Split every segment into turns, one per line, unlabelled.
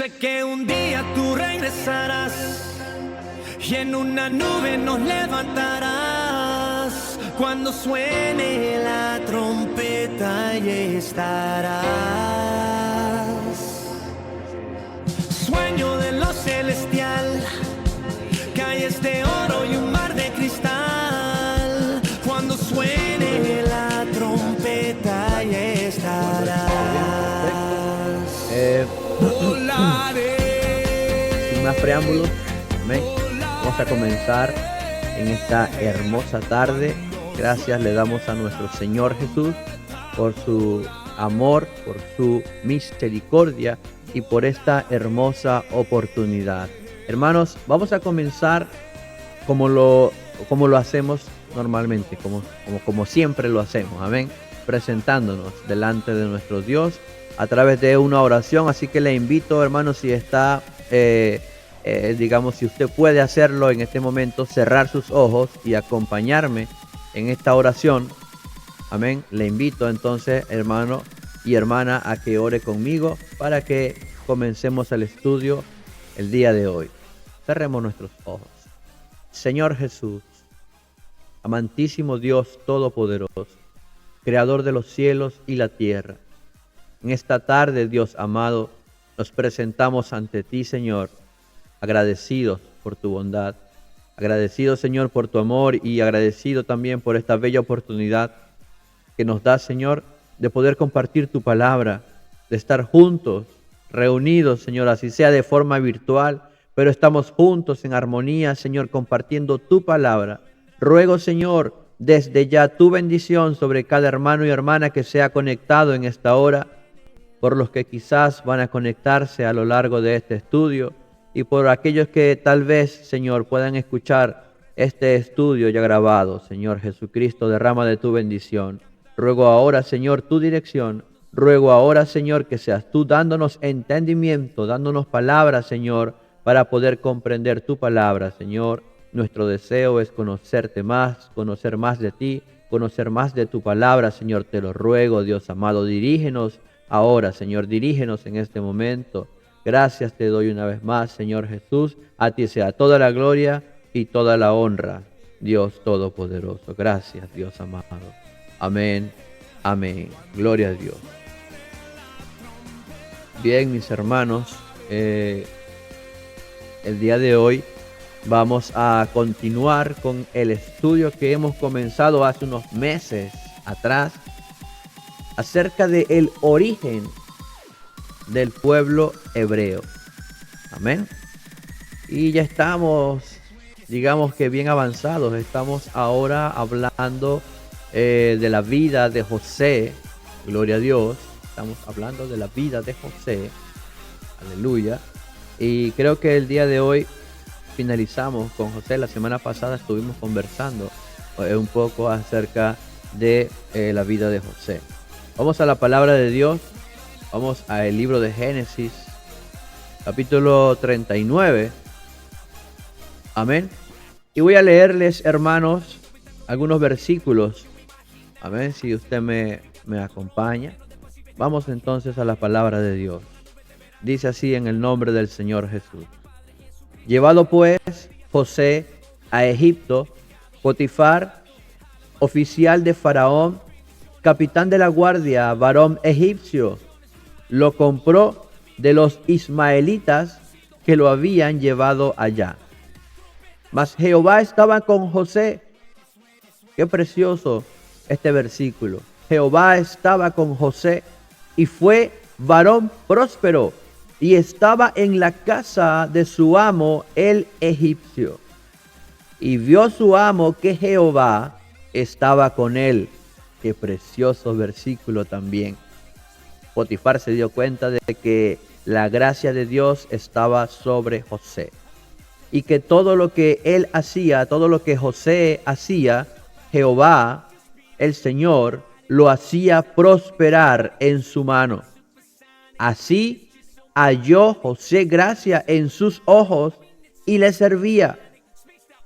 Sé que un día tú regresarás y en una nube nos levantarás. Cuando suene la trompeta y estarás. Sueño de lo celestial, calles de oro y un mar de cristal. Cuando suene la trompeta y estarás.
Sin más preámbulos, amén. Vamos a comenzar en esta hermosa tarde. Gracias le damos a nuestro Señor Jesús por su amor, por su misericordia y por esta hermosa oportunidad. Hermanos, vamos a comenzar como lo hacemos normalmente, como siempre lo hacemos, amén, presentándonos delante de nuestro Dios a través de una oración. Así que le invito, hermanos, si está, si usted puede hacerlo en este momento, cerrar sus ojos y acompañarme en esta oración, amén. Le invito entonces, hermano y hermana, a que ore conmigo para que comencemos el estudio el día de hoy. Cerremos nuestros ojos. Señor Jesús, amantísimo Dios todopoderoso, creador de los cielos y la tierra, en esta tarde, Dios amado, nos presentamos ante ti, Señor, agradecidos por tu bondad, agradecidos, Señor, por tu amor y agradecido también por esta bella oportunidad que nos da, Señor, de poder compartir tu palabra, de estar juntos, reunidos, Señor, así sea de forma virtual, pero estamos juntos en armonía, Señor, compartiendo tu palabra. Ruego, Señor, desde ya tu bendición sobre cada hermano y hermana que sea conectado en esta hora, por los que quizás van a conectarse a lo largo de este estudio y por aquellos que tal vez, Señor, puedan escuchar este estudio ya grabado. Señor Jesucristo, derrama de tu bendición. Ruego ahora, Señor, tu dirección. Ruego ahora, Señor, que seas tú dándonos entendimiento, dándonos palabras, Señor, para poder comprender tu palabra, Señor. Nuestro deseo es conocerte más, conocer más de ti, conocer más de tu palabra, Señor. Te lo ruego, Dios amado, dirígenos ahora, Señor, dirígenos en este momento. Gracias te doy una vez más, Señor Jesús. A ti sea toda la gloria y toda la honra, Dios Todopoderoso. Gracias, Dios amado. Amén, amén. Gloria a Dios. Bien, mis hermanos, el día de hoy vamos a continuar con el estudio que hemos comenzado hace unos meses atrás acerca del origen del pueblo hebreo. Amén. Y ya estamos, digamos que bien avanzados. Estamos ahora hablando de la vida de José. Gloria a Dios. Estamos hablando de la vida de José. Aleluya. Y creo que el día de hoy finalizamos con José. La semana pasada estuvimos conversando un poco acerca de la vida de José. Vamos a la palabra de Dios. Vamos al libro de Génesis, capítulo 39. Amén. Y voy a leerles, hermanos, algunos versículos. Amén. Si usted me acompaña. Vamos entonces a la palabra de Dios. Dice así en el nombre del Señor Jesús. Llevado pues José a Egipto, Potifar, oficial de Faraón, capitán de la guardia, varón egipcio, lo compró de los ismaelitas que lo habían llevado allá. Mas Jehová estaba con José. Qué precioso este versículo. Jehová estaba con José y fue varón próspero y estaba en la casa de su amo el egipcio. Y vio su amo que Jehová estaba con él. Qué precioso versículo también. Potifar se dio cuenta de que la gracia de Dios estaba sobre José. Y que todo lo que él hacía, todo lo que José hacía, Jehová, el Señor, lo hacía prosperar en su mano. Así halló José gracia en sus ojos y le servía.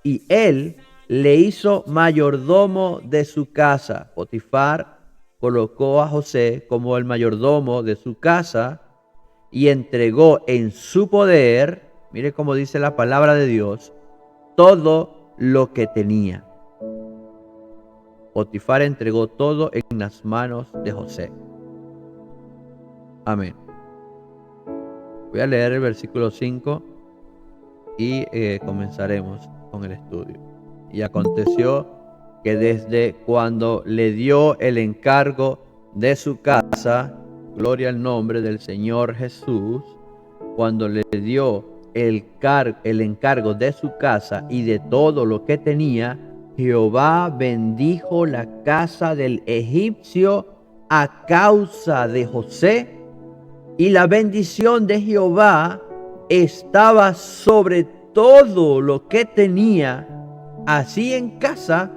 Y él le hizo mayordomo de su casa. Potifar colocó a José como el mayordomo de su casa y entregó en su poder, mire cómo dice la palabra de Dios, todo lo que tenía. Potifar entregó todo en las manos de José. Amén. Voy a leer el versículo 5 y comenzaremos con el estudio. Y aconteció que desde cuando le dio el encargo de su casa, gloria al nombre del Señor Jesús, cuando le dio el encargo de su casa y de todo lo que tenía, Jehová bendijo la casa del egipcio a causa de José, y la bendición de Jehová estaba sobre todo lo que tenía, así en casa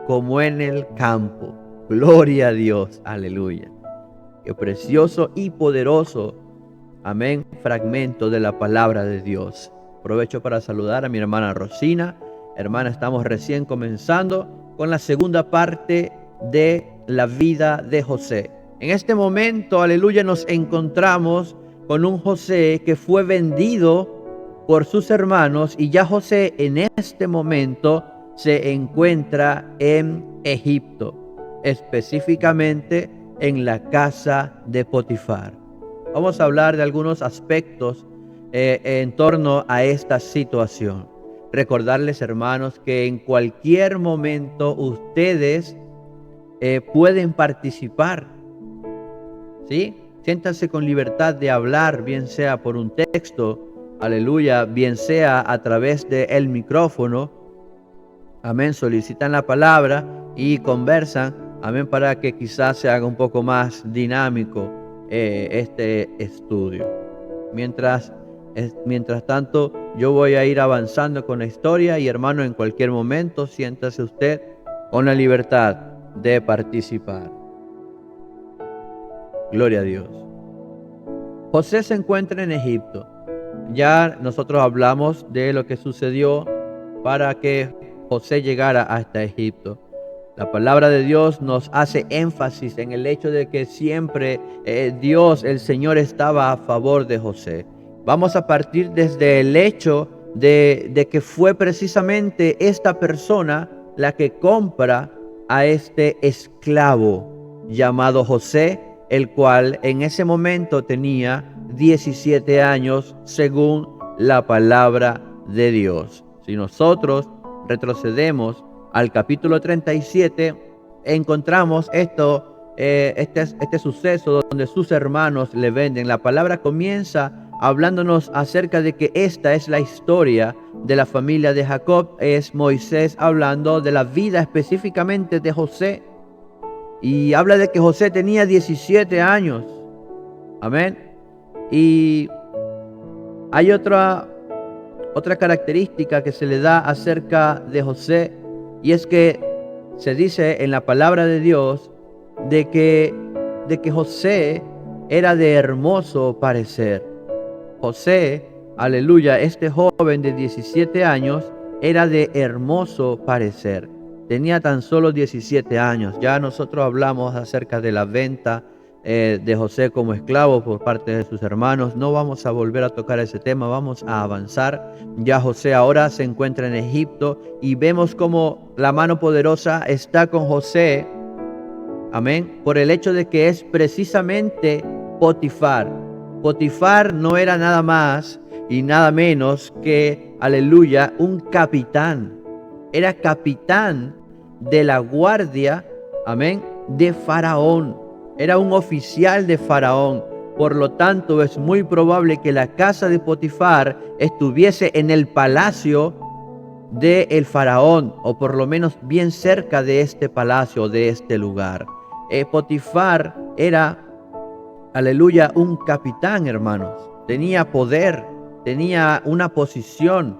como en el campo. Gloria a Dios, aleluya. Qué precioso y poderoso, amén, fragmento de la palabra de Dios. Aprovecho para saludar a mi hermana Rosina. Hermana, estamos recién comenzando con la segunda parte de la vida de José. En este momento, aleluya, nos encontramos con un José que fue vendido por sus hermanos, y ya José en este momento se encuentra en Egipto, específicamente en la casa de Potifar. Vamos a hablar de algunos aspectos en torno a esta situación. Recordarles, hermanos, que en cualquier momento ustedes pueden participar, ¿sí? Siéntanse con libertad de hablar, bien sea por un texto, aleluya, bien sea a través del micrófono, amén, solicitan la palabra y conversan, amén, para que quizás se haga un poco más dinámico este estudio. Mientras tanto, yo voy a ir avanzando con la historia, y hermano, en cualquier momento siéntase usted con la libertad de participar. Gloria a Dios. José se encuentra en Egipto. Ya nosotros hablamos de lo que sucedió para que José llegara hasta Egipto. La palabra de Dios nos hace énfasis en el hecho de que siempre Dios, el Señor, estaba a favor de José. Vamos a partir desde el hecho de que fue precisamente esta persona la que compra a este esclavo llamado José, el cual en ese momento tenía 17 años según la palabra de Dios. Si nosotros retrocedemos al capítulo 37, encontramos este suceso donde sus hermanos le venden. La palabra comienza hablándonos acerca de que esta es la historia de la familia de Jacob. Es Moisés hablando de la vida específicamente de José, y habla de que José tenía 17 años. Amén. Y hay otra característica que se le da acerca de José, y es que se dice en la palabra de Dios de que José era de hermoso parecer. José, aleluya, este joven de 17 años era de hermoso parecer. Tenía tan solo 17 años. Ya nosotros hablamos acerca de la venta de José como esclavo por parte de sus hermanos. No vamos a volver a tocar ese tema, vamos a avanzar. Ya José ahora se encuentra en Egipto, y vemos como la mano poderosa está con José, amén, por el hecho de que es precisamente Potifar. Potifar no era nada más y nada menos que, aleluya, un capitán. Era capitán de la guardia, amén, de Faraón. Era un oficial de Faraón. Por lo tanto, es muy probable que la casa de Potifar estuviese en el palacio del Faraón, o por lo menos bien cerca de este palacio, de este lugar. Potifar era, aleluya, un capitán, hermanos. Tenía poder, tenía una posición.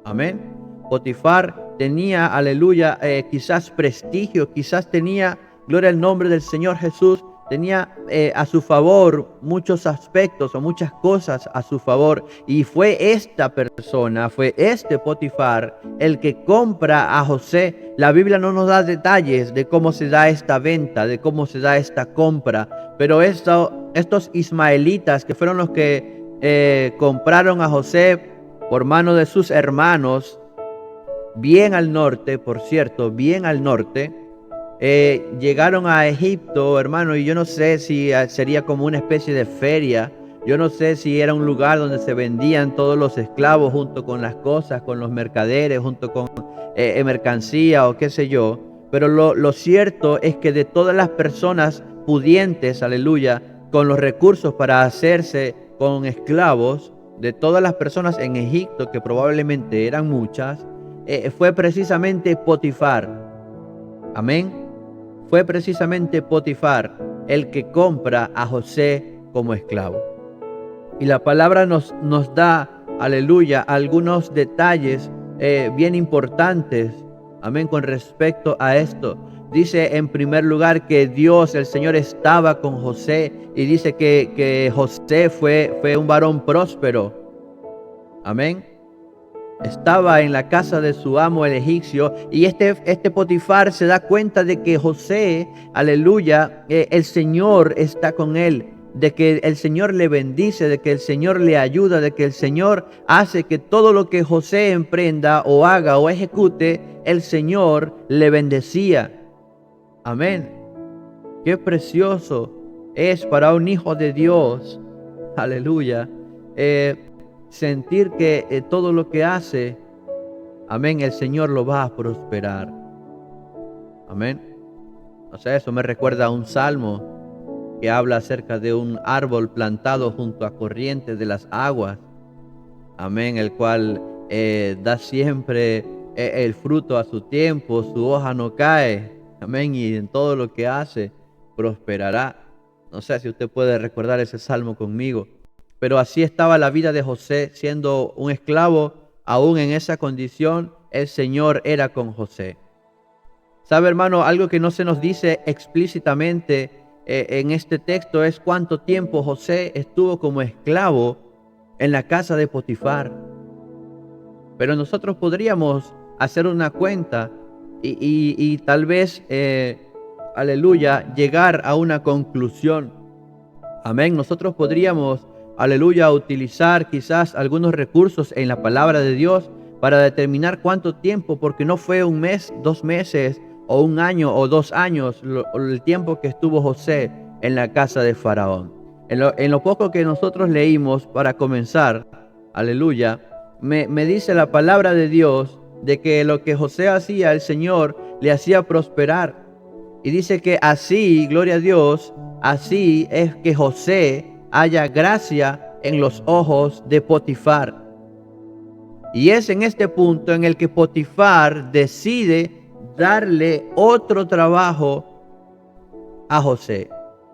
Amén. Potifar tenía, aleluya, quizás prestigio, quizás tenía, gloria al nombre del Señor Jesús, tenía a su favor muchos aspectos o muchas cosas a su favor. Y fue esta persona, fue este Potifar el que compra a José. La Biblia no nos da detalles de cómo se da esta venta, de cómo se da esta compra, pero esto estos ismaelitas, que fueron los que compraron a José por mano de sus hermanos, bien al norte, por cierto, bien al norte, llegaron a Egipto, hermano, y yo no sé si sería como una especie de feria. Yo no sé si era un lugar donde se vendían todos los esclavos junto con las cosas, con los mercaderes, junto con mercancía o qué sé yo. Pero lo cierto es que de todas las personas pudientes, aleluya, con los recursos para hacerse con esclavos, de todas las personas en Egipto, que probablemente eran muchas, fue precisamente Potifar. Amén. Fue precisamente Potifar el que compra a José como esclavo. Y la palabra nos da, aleluya, algunos detalles bien importantes, amén, con respecto a esto. Dice en primer lugar que Dios, el Señor, estaba con José, y dice que José fue un varón próspero. Amén. Estaba en la casa de su amo el egipcio, y este Potifar se da cuenta de que José, aleluya, el Señor está con él, de que el Señor le bendice, de que el Señor le ayuda, de que el Señor hace que todo lo que José emprenda o haga o ejecute, el Señor le bendecía. Amén. Qué precioso es para un hijo de Dios, aleluya, sentir que todo lo que hace, amén, el Señor lo va a prosperar. Amén. O sea, eso me recuerda a un salmo que habla acerca de un árbol plantado junto a corrientes de las aguas. Amén, el cual da siempre el fruto a su tiempo, su hoja no cae. Amén, y en todo lo que hace prosperará. No sé si usted puede recordar ese salmo conmigo. Pero así estaba la vida de José, siendo un esclavo, aún en esa condición, el Señor era con José. ¿Sabe, hermano? Algo que no se nos dice explícitamente en este texto es cuánto tiempo José estuvo como esclavo en la casa de Potifar. Pero nosotros podríamos hacer una cuenta y tal vez, aleluya, llegar a una conclusión. Amén. Nosotros podríamos, aleluya, utilizar quizás algunos recursos en la palabra de Dios para determinar cuánto tiempo, porque no fue un mes, 2 meses, o 1 año o 2 años el tiempo que estuvo José en la casa de Faraón. En lo poco que nosotros leímos para comenzar, aleluya, me dice la palabra de Dios de que lo que José hacía, el Señor le hacía prosperar. Y dice que así, gloria a Dios, así es que José halla gracia en los ojos de Potifar. Y es en este punto en el que Potifar decide darle otro trabajo a José.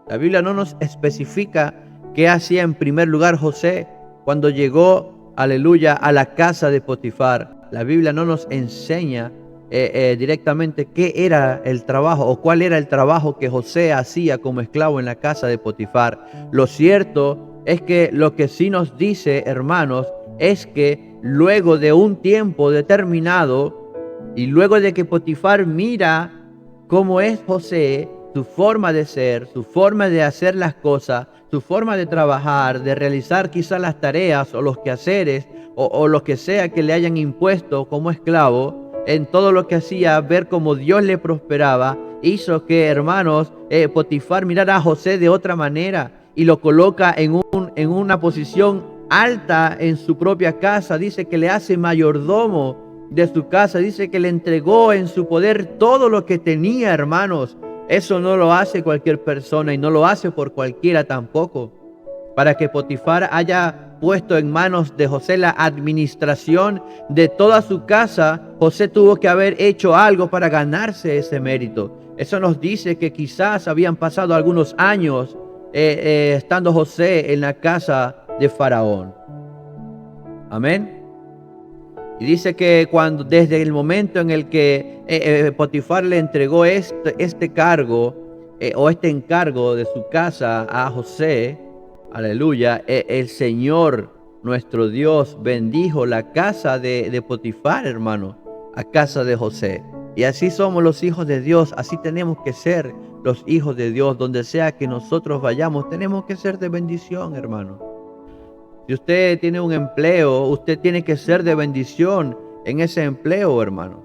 La Biblia no nos especifica qué hacía en primer lugar José cuando llegó, aleluya, a la casa de Potifar. La Biblia no nos enseña directamente qué era el trabajo o cuál era el trabajo que José hacía como esclavo en la casa de Potifar. Lo cierto es que lo que sí nos dice, hermanos, es que luego de un tiempo determinado y luego de que Potifar mira cómo es José, su forma de ser, su forma de hacer las cosas, su forma de trabajar, de realizar quizás las tareas o los quehaceres o lo que sea que le hayan impuesto como esclavo, en todo lo que hacía, ver cómo Dios le prosperaba, hizo que, hermanos, Potifar mirara a José de otra manera y lo coloca en una posición alta en su propia casa. Dice que le hace mayordomo de su casa, dice que le entregó en su poder todo lo que tenía, hermanos. Eso no lo hace cualquier persona y no lo hace por cualquiera tampoco. Para que Potifar haya puesto en manos de José la administración de toda su casa, José tuvo que haber hecho algo para ganarse ese mérito. Eso nos dice que quizás habían pasado algunos años estando José en la casa de Faraón. Amén. Y dice que desde el momento en el que Potifar le entregó este cargo o este encargo de su casa a José, aleluya, el Señor, nuestro Dios, bendijo la casa de Potifar, hermano, a casa de José. Y así somos los hijos de Dios, así tenemos que ser los hijos de Dios, donde sea que nosotros vayamos, tenemos que ser de bendición, hermano. Si usted tiene un empleo, usted tiene que ser de bendición en ese empleo, hermano.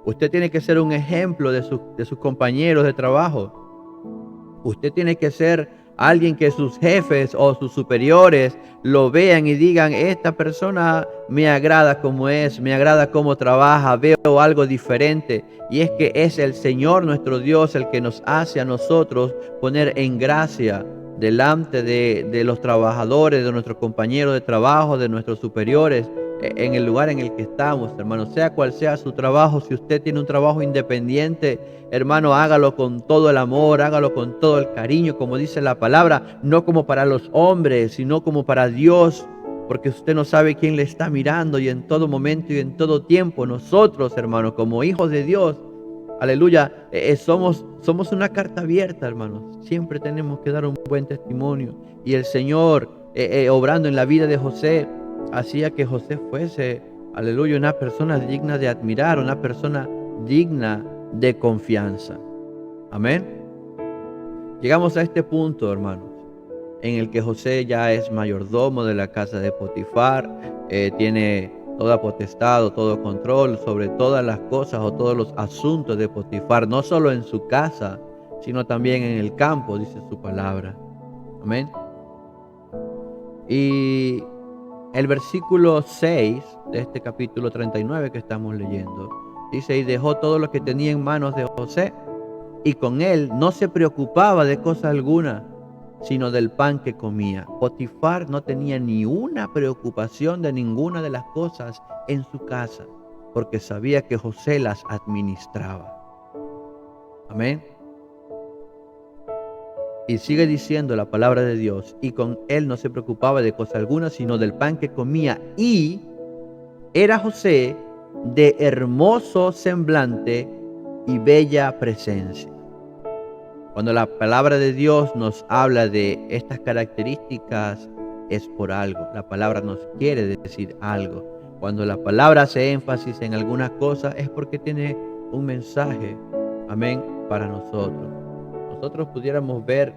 Usted tiene que ser un ejemplo de sus compañeros de trabajo. Usted tiene que ser alguien que sus jefes o sus superiores lo vean y digan: esta persona me agrada como es, me agrada cómo trabaja, veo algo diferente. Y es que es el Señor nuestro Dios el que nos hace a nosotros poner en gracia delante de los trabajadores, de nuestros compañeros de trabajo, de nuestros superiores, en el lugar en el que estamos, hermano. Sea cual sea su trabajo, si usted tiene un trabajo independiente, hermano, hágalo con todo el amor, hágalo con todo el cariño, como dice la palabra, no como para los hombres, sino como para Dios, porque usted no sabe quién le está mirando, y en todo momento y en todo tiempo nosotros, hermano, como hijos de Dios, aleluya, somos una carta abierta, hermanos. Siempre tenemos que dar un buen testimonio. Y el Señor, obrando en la vida de José, hacía que José fuese, aleluya, una persona digna de admirar, una persona digna de confianza. Amén. Llegamos a este punto, hermanos, en el que José ya es mayordomo de la casa de Potifar, tiene toda potestad, todo control sobre todas las cosas o todos los asuntos de Potifar, no solo en su casa, sino también en el campo, dice su palabra. Amén. Y el versículo 6 de este capítulo 39 que estamos leyendo, dice: y dejó todo lo que tenía en manos de José, y con él no se preocupaba de cosa alguna, sino del pan que comía. Potifar no tenía ni una preocupación de ninguna de las cosas en su casa, porque sabía que José las administraba. Amén. Y sigue diciendo la palabra de Dios: y con él no se preocupaba de cosa alguna, sino del pan que comía. Y era José de hermoso semblante y bella presencia. Cuando la palabra de Dios nos habla de estas características, es por algo. La palabra nos quiere decir algo. Cuando la palabra hace énfasis en algunas cosas, es porque tiene un mensaje, amén, para nosotros. Nosotros pudiéramos ver,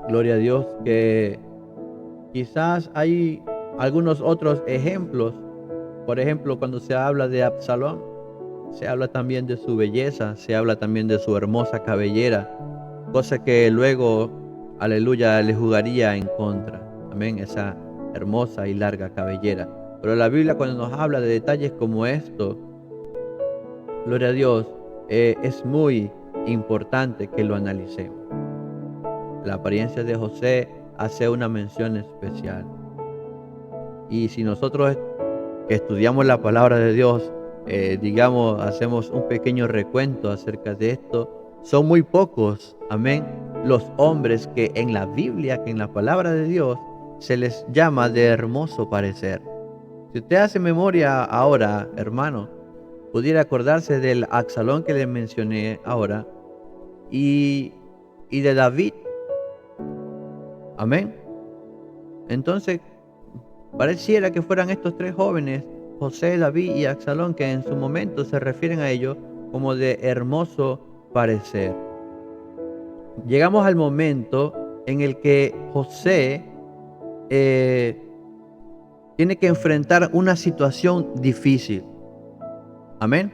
gloria a Dios, que quizás hay algunos otros ejemplos. Por ejemplo, cuando se habla de Absalón, se habla también de su belleza, se habla también de su hermosa cabellera, cosa que luego, aleluya, le jugaría en contra. Amén, esa hermosa y larga cabellera. Pero la Biblia, cuando nos habla de detalles como esto, gloria a Dios, es muy importante que lo analicemos. La apariencia de José hace una mención especial. Y si nosotros que estudiamos la palabra de Dios, digamos, hacemos un pequeño recuento acerca de esto, son muy pocos, amén, los hombres que en la Biblia, que en la palabra de Dios, se les llama de hermoso parecer. Si usted hace memoria ahora, hermano, pudiera acordarse del Absalón que le mencioné ahora y de David. Amén. Entonces, pareciera que fueran estos tres jóvenes, José, David y Absalón, que en su momento se refieren a ellos como de hermoso parecer. Llegamos al momento en el que José tiene que enfrentar una situación difícil. Amén.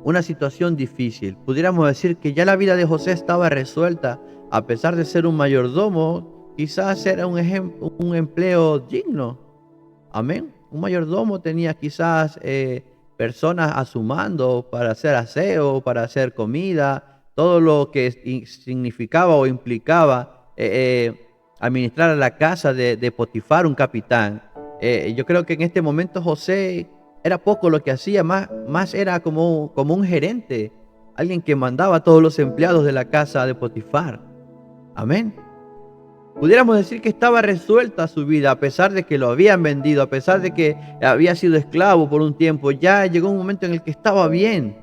Una situación difícil. Pudiéramos decir que ya la vida de José estaba resuelta, a pesar de ser un mayordomo. Quizás era un empleo digno. Amén. Un mayordomo tenía quizás personas a su mando para hacer aseo, para hacer comida, todo lo que significaba o implicaba administrar la casa de Potifar, un capitán. Yo creo que en este momento José era poco lo que hacía, más era como un gerente, alguien que mandaba a todos los empleados de la casa de Potifar. Amén. Pudiéramos decir que estaba resuelta su vida, a pesar de que lo habían vendido, a pesar de que había sido esclavo por un tiempo. Ya llegó un momento en el que estaba bien.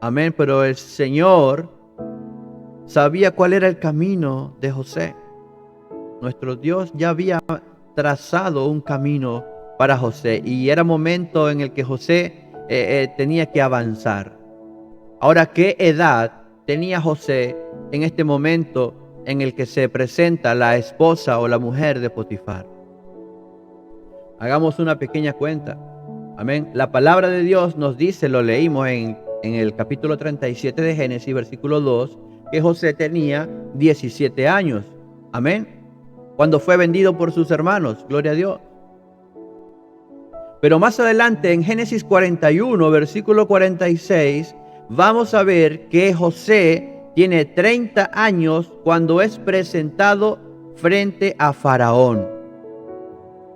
Amén. Pero el Señor sabía cuál era el camino de José. Nuestro Dios ya había trazado un camino para José, y era momento en el que José tenía que avanzar. Ahora, ¿qué edad tenía José en este momento en el que se presenta la esposa o la mujer de Potifar? Hagamos una pequeña cuenta. Amén. La palabra de Dios nos dice, lo leímos en el capítulo 37 de Génesis, versículo 2, que José tenía 17 años. Amén. Cuando fue vendido por sus hermanos. Gloria a Dios. Pero más adelante en Génesis 41, versículo 46, vamos a ver que José tiene 30 años cuando es presentado frente a Faraón.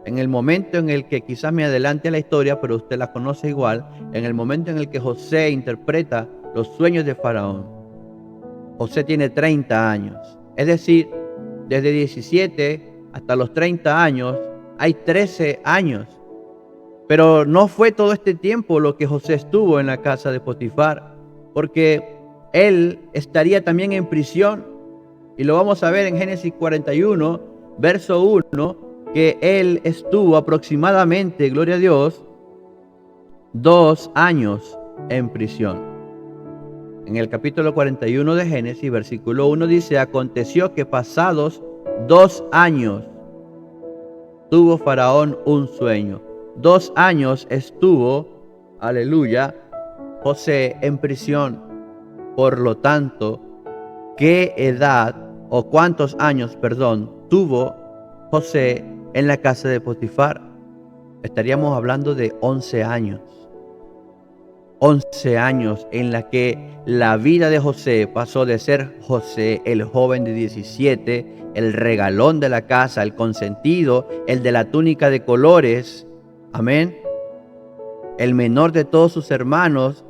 En el momento en el que, quizás me adelante a la historia, pero usted la conoce igual, en el momento en el que José interpreta los sueños de Faraón, José tiene 30 años. Es decir, desde 17 hasta los 30 años, hay 13 años. Pero no fue todo este tiempo lo que José estuvo en la casa de Potifar, porque él estaría también en prisión. Y lo vamos a ver en Génesis 41, verso 1, que él estuvo aproximadamente, gloria a Dios, 2 años en prisión. En el capítulo 41 de Génesis, versículo 1 dice: aconteció que pasados 2 años tuvo Faraón un sueño. 2 años estuvo, aleluya, José en prisión. Por lo tanto, ¿qué edad o cuántos años, tuvo José en la casa de Potifar? Estaríamos hablando de 11 años. 11 años en la que la vida de José pasó de ser José, el joven de 17, el regalón de la casa, el consentido, el de la túnica de colores, amén, el menor de todos sus hermanos,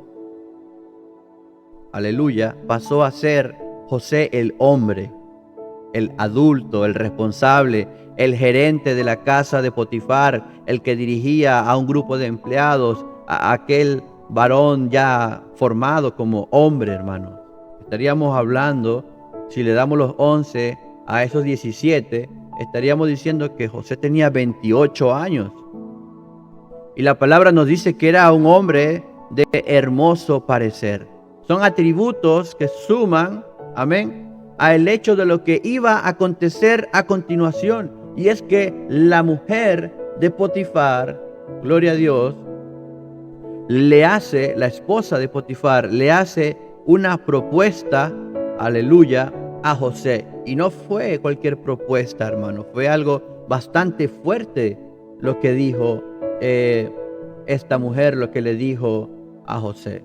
aleluya, pasó a ser José el hombre, el adulto, el responsable, el gerente de la casa de Potifar, el que dirigía a un grupo de empleados, a aquel varón ya formado como hombre, hermanos. Estaríamos hablando, si le damos los 11 a esos 17, estaríamos diciendo que José tenía 28 años. Y la palabra nos dice que era un hombre de hermoso parecer. Son atributos que suman, amén, al hecho de lo que iba a acontecer a continuación. Y es que la mujer de Potifar, gloria a Dios, la esposa de Potifar, le hace una propuesta, aleluya, a José. Y no fue cualquier propuesta, hermano, fue algo bastante fuerte lo que dijo esta mujer, lo que le dijo a José.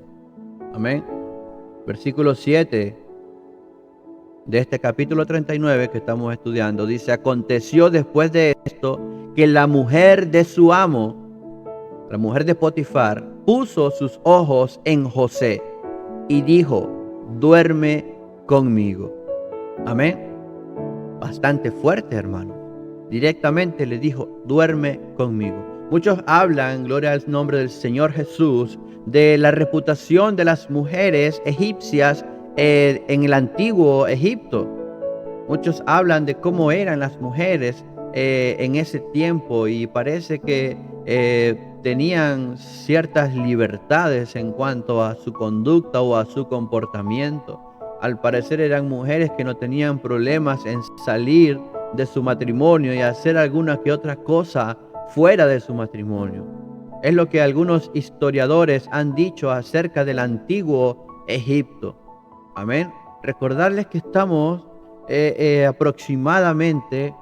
Amén. Versículo 7 de este capítulo 39 que estamos estudiando, dice: aconteció después de esto que la mujer de su amo, la mujer de Potifar, puso sus ojos en José y dijo: duerme conmigo. Amén. Bastante fuerte, hermano. Directamente le dijo: duerme conmigo. Muchos hablan, gloria al nombre del Señor Jesús, de la reputación de las mujeres egipcias en el antiguo Egipto. Muchos hablan de cómo eran las mujeres en ese tiempo, y parece que tenían ciertas libertades en cuanto a su conducta o a su comportamiento. Al parecer eran mujeres que no tenían problemas en salir de su matrimonio y hacer alguna que otra cosa fuera de su matrimonio. Es lo que algunos historiadores han dicho acerca del antiguo Egipto. Amén. Recordarles que estamos aproximadamente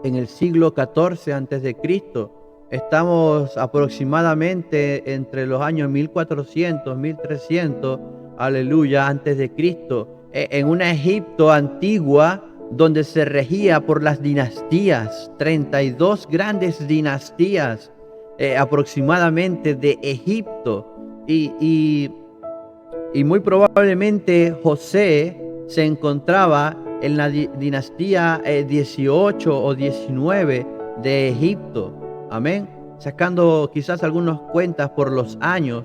en el siglo XIV antes de Cristo. Estamos aproximadamente entre los años 1400, 1300, aleluya, antes de Cristo, en una Egipto antigua donde se regía por las dinastías, 32 grandes dinastías aproximadamente de Egipto, y muy probablemente José se encontraba en la dinastía 18 o 19 de Egipto. Amén. Sacando quizás algunas cuentas por los años,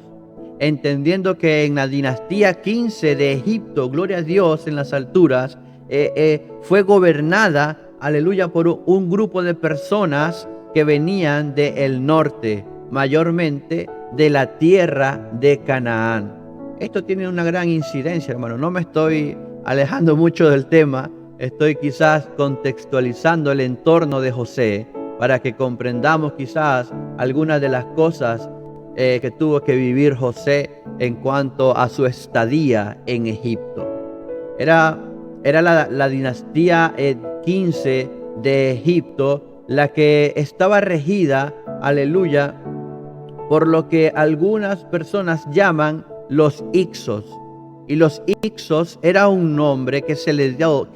entendiendo que en la dinastía 15 de Egipto, gloria a Dios en las alturas, fue gobernada, aleluya, por un grupo de personas que venían del norte, mayormente de la tierra de Canaán. esto tiene una gran incidencia, hermano. No me estoy alejando mucho del tema, estoy quizás contextualizando el entorno de José para que comprendamos quizás algunas de las cosas que tuvo que vivir José en cuanto a su estadía en Egipto. Era la dinastía 15 de Egipto la que estaba regida, aleluya, por lo que algunas personas llaman los Hicsos. Y los Hicsos era un nombre que se le dio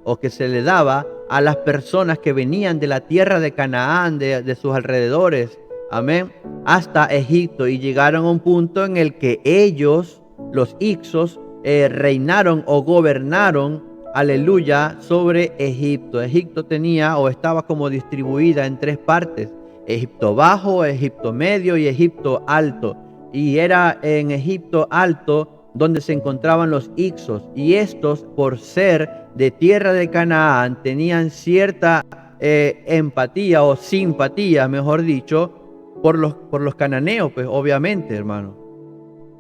o que se le daba a las personas que venían de la tierra de Canaán, de sus alrededores, amén, hasta Egipto, y llegaron a un punto en el que ellos, los Hicsos, reinaron o gobernaron, aleluya, sobre Egipto. Egipto tenía o estaba como distribuida en tres partes: Egipto Bajo, Egipto Medio y Egipto Alto. Y era en Egipto Alto donde se encontraban los Hicsos, y estos, por ser de tierra de Canaán, tenían cierta empatía o simpatía, mejor dicho, por los cananeos, pues obviamente, hermano.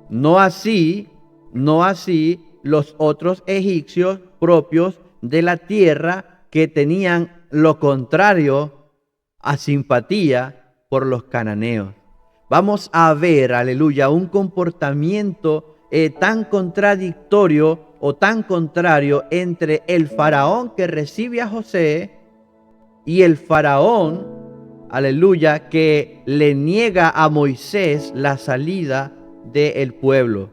No así los otros egipcios propios de la tierra, que tenían lo contrario a simpatía por los cananeos. Vamos a ver, aleluya, un comportamiento tan contradictorio o tan contrario entre el faraón que recibe a José y el faraón, aleluya, que le niega a Moisés la salida del pueblo.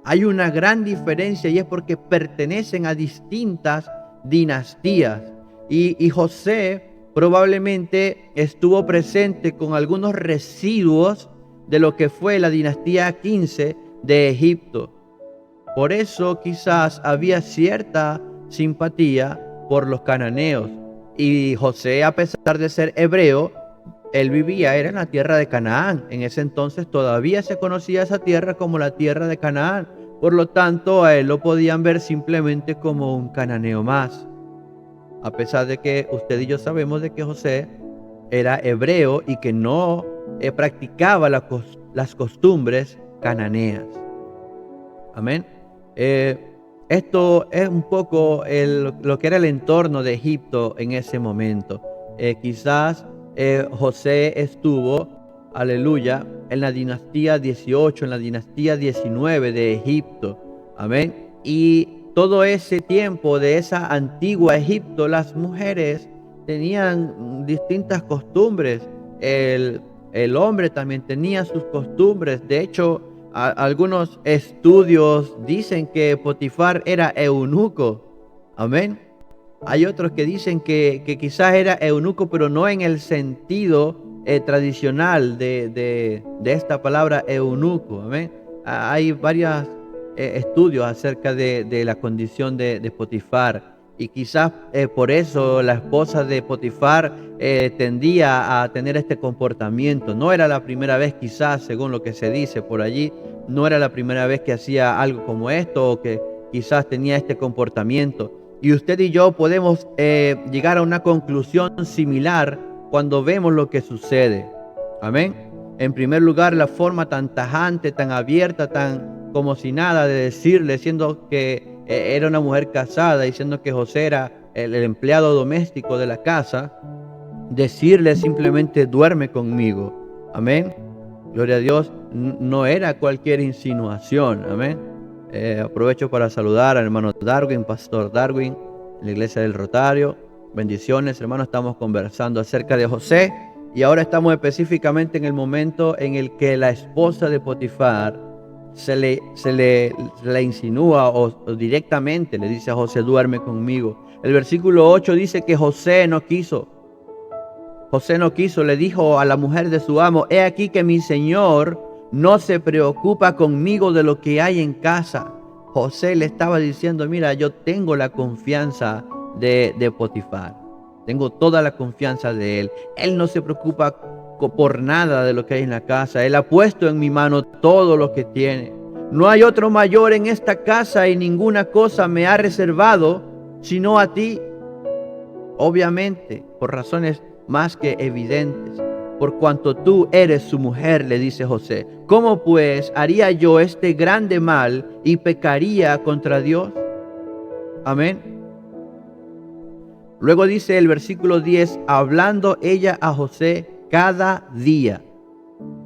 Hay una gran diferencia, y es porque pertenecen a distintas dinastías. Y José probablemente estuvo presente con algunos residuos de lo que fue la dinastía 15 de Egipto. Por eso quizás había cierta simpatía por los cananeos. Y José, a pesar de ser hebreo, era en la tierra de Canaán. En ese entonces todavía se conocía esa tierra como la tierra de Canaán. Por lo tanto, a él lo podían ver simplemente como un cananeo más. A pesar de que usted y yo sabemos de que José era hebreo y que no practicaba las costumbres cananeas. Amén. Esto es un poco lo que era el entorno de Egipto en ese momento. Quizás José estuvo, aleluya, en la dinastía 18, en la dinastía 19 de Egipto. Amén. Y todo ese tiempo de esa antigua Egipto, las mujeres tenían distintas costumbres. El hombre también tenía sus costumbres. De hecho, algunos estudios dicen que Potifar era eunuco. Amén. Hay otros que dicen que quizás era eunuco, pero no en el sentido tradicional de esta palabra eunuco. Amén. Hay varios estudios acerca de la condición de Potifar. Y quizás por eso la esposa de Potifar tendía a tener este comportamiento. No era la primera vez, quizás, según lo que se dice por allí, no era la primera vez que hacía algo como esto, o que quizás tenía este comportamiento. Y usted y yo podemos llegar a una conclusión similar cuando vemos lo que sucede. Amén. En primer lugar, la forma tan tajante, tan abierta, tan como si nada de decirle, siendo que era una mujer casada, diciendo que José era el empleado doméstico de la casa, decirle simplemente: duerme conmigo. Amén. Gloria a Dios. No era cualquier insinuación. Amén. Aprovecho para saludar al hermano Darwin, pastor Darwin, en la iglesia del Rotario. Bendiciones, hermano. Estamos conversando acerca de José, y ahora estamos específicamente en el momento en el que la esposa de Potifar se le insinúa o directamente le dice a José: duerme conmigo. El versículo 8 dice que José no quiso, le dijo a la mujer de su amo: he aquí que mi señor no se preocupa conmigo de lo que hay en casa. José le estaba diciendo: mira, yo tengo la confianza de Potifar, tengo toda la confianza de él. Él no se preocupa por nada de lo que hay en la casa. Él ha puesto en mi mano todo lo que tiene. No hay otro mayor en esta casa, y ninguna cosa me ha reservado sino a ti. Obviamente, por razones más que evidentes, por cuanto tú eres su mujer, le dice José. ¿Cómo pues haría yo este grande mal y pecaría contra Dios? Amén. Luego dice el versículo 10, hablando ella a José cada día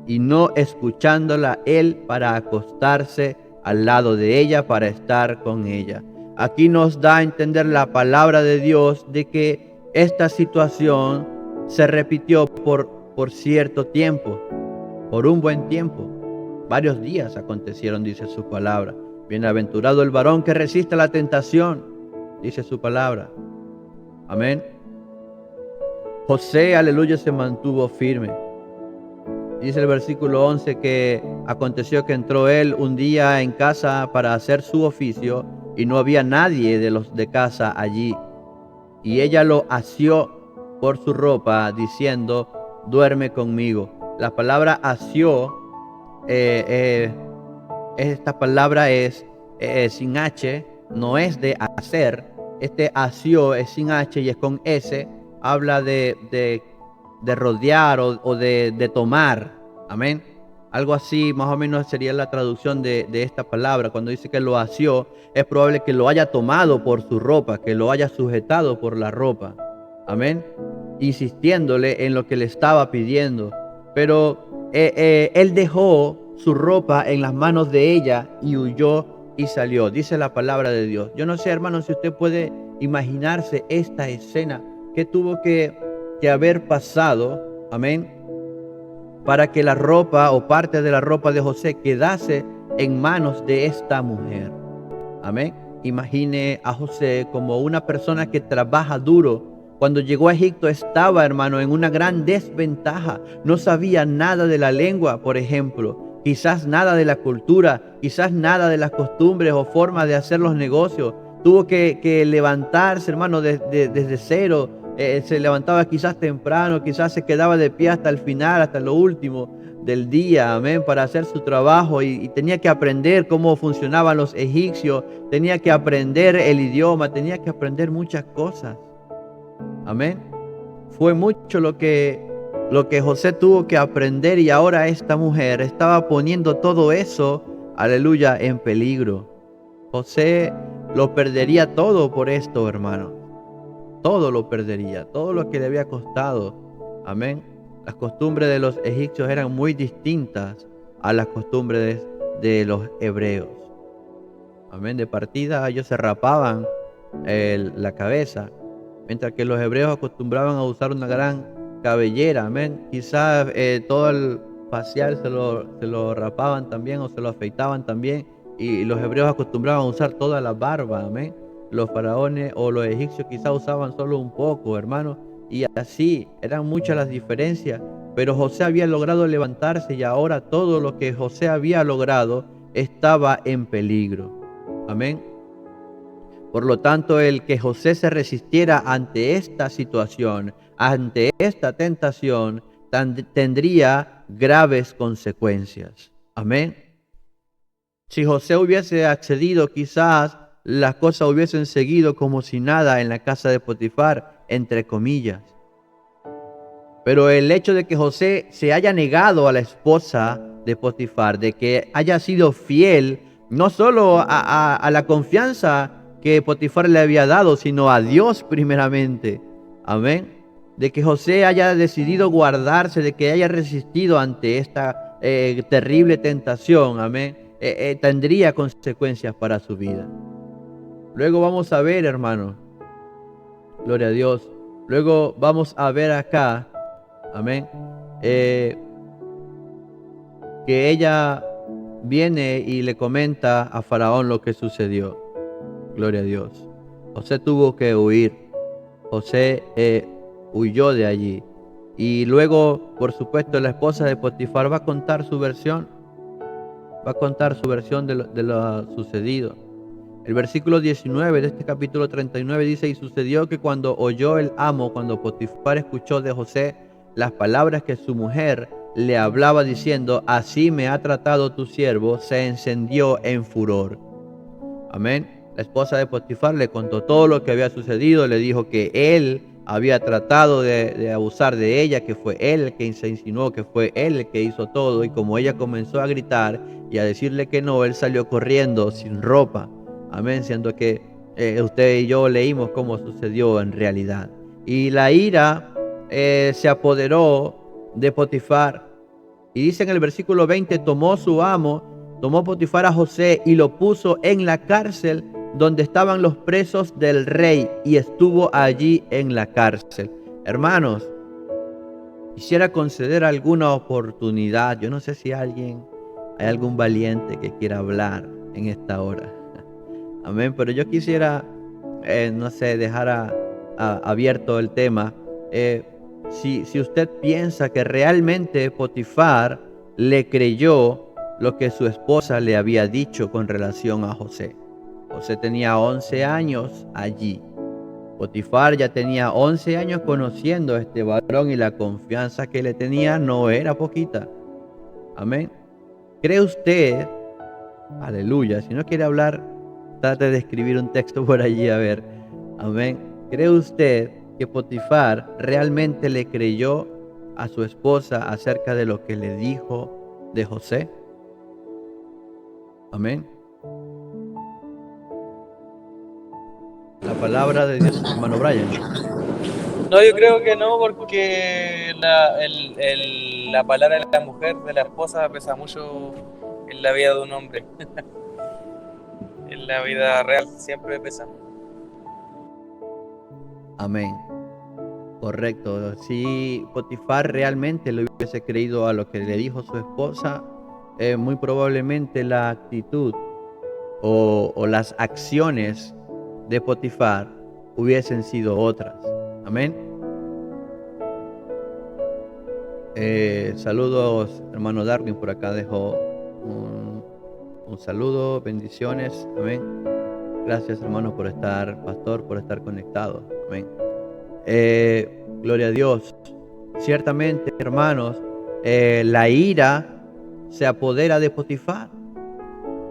y no escuchándola él para acostarse al lado de ella para estar con ella. Aquí nos da a entender la palabra de Dios de que esta situación se repitió por cierto tiempo, por un buen tiempo. Varios días acontecieron, dice su palabra. Bienaventurado el varón que resiste la tentación, dice su palabra. Amén. José, aleluya, se mantuvo firme. Dice el versículo 11 que aconteció que entró él un día en casa para hacer su oficio y no había nadie de los de casa allí. Y ella lo asió por su ropa diciendo, duerme conmigo. La palabra asió, esta palabra es sin H, no es de hacer. Este asió es sin H y es con S, habla de rodear o de tomar. Amén. Algo así más o menos sería la traducción de esta palabra. Cuando dice que lo asió, es probable que lo haya tomado por su ropa, que lo haya sujetado por la ropa. Amén. Insistiéndole en lo que le estaba pidiendo. Pero él dejó su ropa en las manos de ella y huyó y salió. Dice la palabra de Dios. Yo no sé, hermano, si usted puede imaginarse esta escena que tuvo que haber pasado. Amén. Para que la ropa o parte de la ropa de José quedase en manos de esta mujer. Amén. Imagine a José como una persona que trabaja duro. Cuando llegó a Egipto estaba, hermano, en una gran desventaja. No sabía nada de la lengua, por ejemplo. Quizás nada de la cultura, quizás nada de las costumbres o formas de hacer los negocios. Tuvo que levantarse, hermano, desde cero. Se levantaba quizás temprano, quizás se quedaba de pie hasta el final, hasta lo último del día, amén, para hacer su trabajo y tenía que aprender cómo funcionaban los egipcios, tenía que aprender el idioma, tenía que aprender muchas cosas, amén. Fue mucho lo que José tuvo que aprender y ahora esta mujer estaba poniendo todo eso, aleluya, en peligro. José lo perdería todo por esto, hermano. Todo lo perdería, todo lo que le había costado. Amén. Las costumbres de los egipcios eran muy distintas a las costumbres de los hebreos. Amén. De partida ellos se rapaban la cabeza, mientras que los hebreos acostumbraban a usar una gran cabellera. Amén. Quizás todo el facial se lo rapaban también o se lo afeitaban también. Y los hebreos acostumbraban a usar toda la barba. Amén. Los faraones o los egipcios quizás usaban solo un poco, hermano, y así eran muchas las diferencias, pero José había logrado levantarse y ahora todo lo que José había logrado estaba en peligro. Amén. Por lo tanto, el que José se resistiera ante esta situación, ante esta tentación, tendría graves consecuencias. Amén. Si José hubiese accedido, quizás las cosas hubiesen seguido como si nada en la casa de Potifar, entre comillas. Pero el hecho de que José se haya negado a la esposa de Potifar, de que haya sido fiel, no solo a la confianza que Potifar le había dado, sino a Dios primeramente. Amén. De que José haya decidido guardarse, de que haya resistido ante esta terrible tentación. Amén. Tendría consecuencias para su vida. Luego vamos a ver, hermano, gloria a Dios. Luego vamos a ver acá, amén, que ella viene y le comenta a Faraón lo que sucedió. Gloria a Dios. José tuvo que huir. José huyó de allí. Y luego, por supuesto, la esposa de Potifar va a contar su versión. Va a contar su versión de lo sucedido. El versículo 19 de este capítulo 39 dice, y sucedió que cuando oyó el amo, cuando Potifar escuchó de José las palabras que su mujer le hablaba diciendo, así me ha tratado tu siervo, se encendió en furor. Amén. La esposa de Potifar le contó todo lo que había sucedido, le dijo que él había tratado de abusar de ella, que fue él el que se insinuó, que fue él el que hizo todo. Y como ella comenzó a gritar y a decirle que no, él salió corriendo sin ropa. Amén, siendo que usted y yo leímos cómo sucedió en realidad. Y la ira se apoderó de Potifar. Y dice en el versículo 20, tomó Potifar a José y lo puso en la cárcel donde estaban los presos del rey, y estuvo allí en la cárcel. Hermanos, quisiera conceder alguna oportunidad. Yo no sé si hay algún valiente que quiera hablar en esta hora. Amén, pero yo quisiera, no sé, dejar abierto el tema. Si usted piensa que realmente Potifar le creyó lo que su esposa le había dicho con relación a José. José tenía 11 años allí. Potifar ya tenía 11 años conociendo a este varón, y la confianza que le tenía no era poquita. Amén. ¿Cree usted, aleluya, si no quiere hablar, trate de escribir un texto por allí a ver? Amén. ¿Cree usted que Potifar realmente le creyó a su esposa acerca de lo que le dijo de José? Amén. La palabra de Dios, hermano Brian.
No, yo creo que no, porque la palabra de la mujer, de la esposa, pesa mucho en la vida de un hombre. En la vida real siempre pesa.
Amén. Correcto. Si Potifar realmente le hubiese creído a lo que le dijo su esposa, muy probablemente la actitud o las acciones de Potifar hubiesen sido otras. Amén. Saludos, hermano Darwin, por acá dejó un saludo, bendiciones. Amén. Gracias, hermano, por estar, pastor, por estar conectado. Amén. Gloria a Dios. Ciertamente, hermanos, la ira se apodera de Potifar.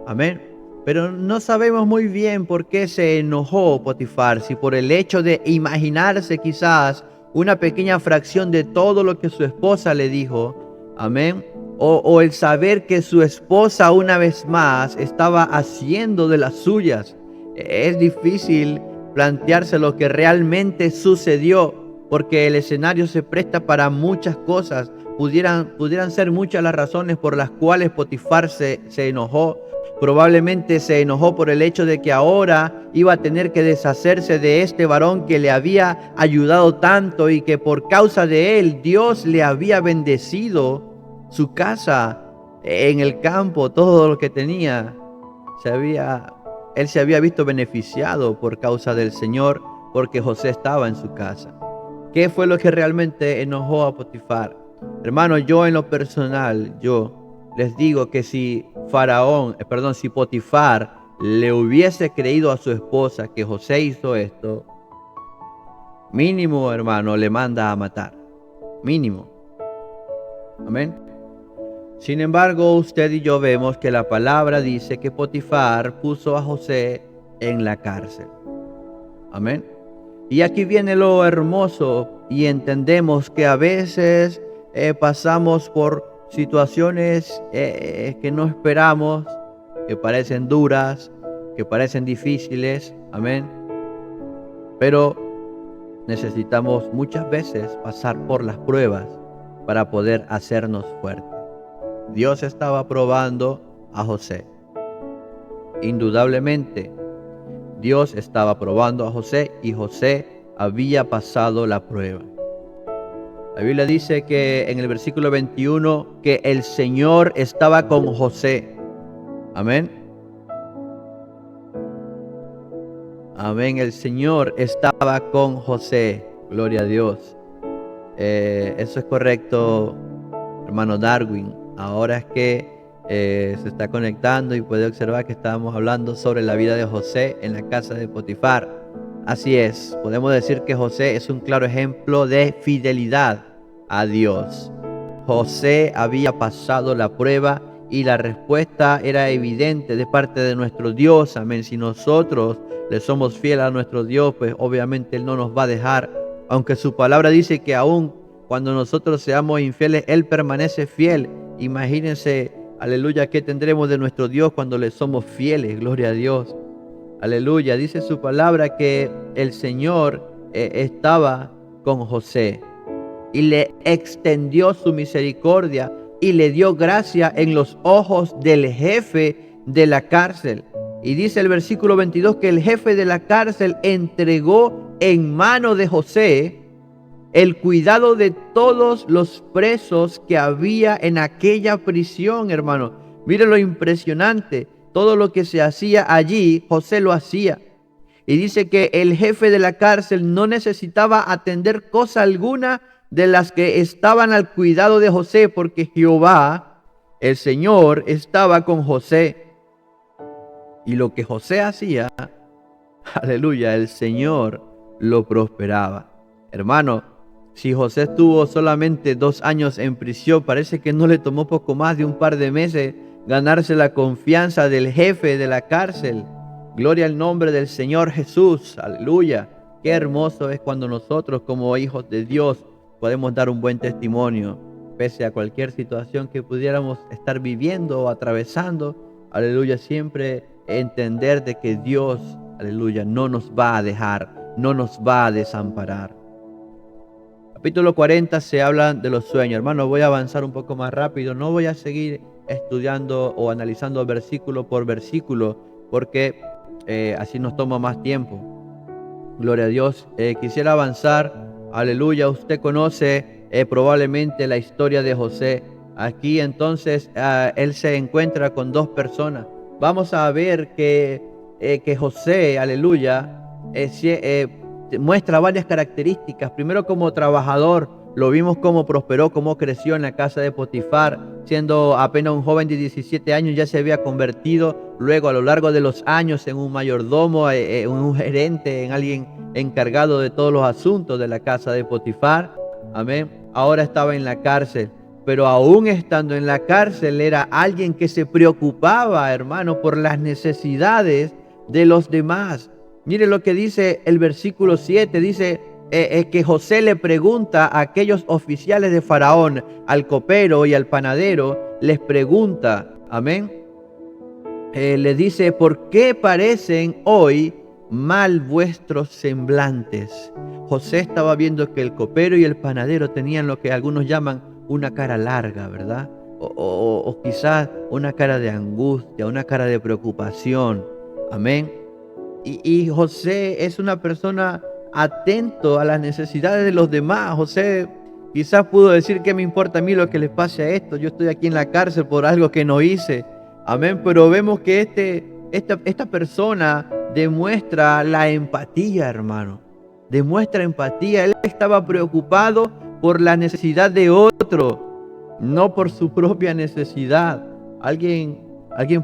Amén. Pero no sabemos muy bien por qué se enojó Potifar, si por el hecho de imaginarse quizás una pequeña fracción de todo lo que su esposa le dijo. Amén. O el saber que su esposa una vez más estaba haciendo de las suyas. Es difícil plantearse lo que realmente sucedió, porque el escenario se presta para muchas cosas. Pudieran ser muchas las razones por las cuales Potifar se enojó. Probablemente se enojó por el hecho de que ahora iba a tener que deshacerse de este varón que le había ayudado tanto, y que por causa de él Dios le había bendecido su casa en el campo, todo lo que tenía. Él se había visto beneficiado por causa del Señor, porque José estaba en su casa. ¿Qué fue lo que realmente enojó a Potifar? Hermano, yo en lo personal, yo les digo que si Potifar le hubiese creído a su esposa que José hizo esto, mínimo, hermano, le manda a matar. Mínimo. Amén. Sin embargo, usted y yo vemos que la palabra dice que Potifar puso a José en la cárcel. Amén. Y aquí viene lo hermoso, y entendemos que a veces pasamos por situaciones que no esperamos, que parecen duras, que parecen difíciles. Amén. Pero necesitamos muchas veces pasar por las pruebas para poder hacernos fuertes. Dios estaba probando a José. Indudablemente, Dios estaba probando a José, y José había pasado la prueba. La Biblia dice que en el versículo 21 que el Señor estaba con José. Amén. Amén. El Señor estaba con José. Gloria a Dios. Eso es correcto, hermano Darwin. Ahora es que se está conectando y puede observar que estábamos hablando sobre la vida de José en la casa de Potifar. Así es, podemos decir que José es un claro ejemplo de fidelidad a Dios. José había pasado la prueba y la respuesta era evidente de parte de nuestro Dios. Amén. Si nosotros le somos fieles a nuestro Dios, pues obviamente Él no nos va a dejar Aunque su palabra dice que aún cuando nosotros seamos infieles, Él permanece fiel. Imagínense, aleluya, ¿qué tendremos de nuestro Dios cuando le somos fieles? Gloria a Dios. Aleluya. Dice su palabra que el Señor estaba con José y le extendió su misericordia y le dio gracia en los ojos del jefe de la cárcel. Y dice el versículo 22 que el jefe de la cárcel entregó en mano de José el cuidado de todos los presos que había en aquella prisión, hermano. Mire lo impresionante. Todo lo que se hacía allí, José lo hacía. Y dice que el jefe de la cárcel no necesitaba atender cosa alguna de las que estaban al cuidado de José, porque Jehová, el Señor, estaba con José. Y lo que José hacía, aleluya, el Señor lo prosperaba. Hermano, si José estuvo solamente 2 años en prisión, parece que no le tomó poco más de un par de meses ganarse la confianza del jefe de la cárcel. Gloria al nombre del Señor Jesús, aleluya. Qué hermoso es cuando nosotros como hijos de Dios podemos dar un buen testimonio, pese a cualquier situación que pudiéramos estar viviendo o atravesando. Aleluya, siempre entender de que Dios, aleluya, no nos va a dejar, no nos va a desamparar. Capítulo 40 se habla de los sueños. Hermano, voy a avanzar un poco más rápido. No voy a seguir estudiando o analizando versículo por versículo, porque así nos toma más tiempo. Gloria a Dios. Quisiera avanzar. Aleluya. Usted conoce probablemente la historia de José. Aquí entonces él se encuentra con 2 personas. Vamos a ver que José, aleluya, muestra varias características. Primero, como trabajador, lo vimos cómo prosperó, cómo creció en la casa de Potifar. Siendo apenas un joven de 17 años, ya se había convertido luego a lo largo de los años en un mayordomo, en un gerente, en alguien encargado de todos los asuntos de la casa de Potifar. Amén. Ahora estaba en la cárcel, pero aún estando en la cárcel era alguien que se preocupaba, hermano, por las necesidades de los demás. Mire lo que dice el versículo 7, dice que José le pregunta a aquellos oficiales de Faraón, al copero y al panadero, les pregunta, amén, le dice, ¿por qué parecen hoy mal vuestros semblantes? José estaba viendo que el copero y el panadero tenían lo que algunos llaman una cara larga, ¿verdad? O quizás una cara de angustia, una cara de preocupación, amén. Y José es una persona atento a las necesidades de los demás. José quizás pudo decir, ¿qué me importa a mí lo que les pase a esto? Yo estoy aquí en la cárcel por algo que no hice. Amén. Pero vemos que esta persona demuestra la empatía, hermano. Demuestra empatía. Él estaba preocupado por la necesidad de otro, no por su propia necesidad. Alguien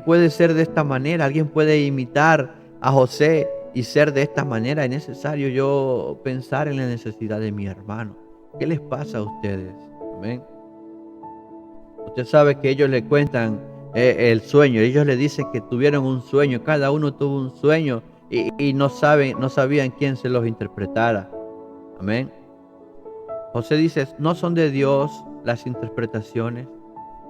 puede ser de esta manera. Alguien puede imitar a José y ser de esta manera. Es necesario yo pensar en la necesidad de mi hermano. ¿Qué les pasa a ustedes? Amén. Usted sabe que ellos le cuentan el sueño. Ellos le dicen que tuvieron un sueño. Cada uno tuvo un sueño y no sabían quién se los interpretara. Amén. José dice, no son de Dios las interpretaciones.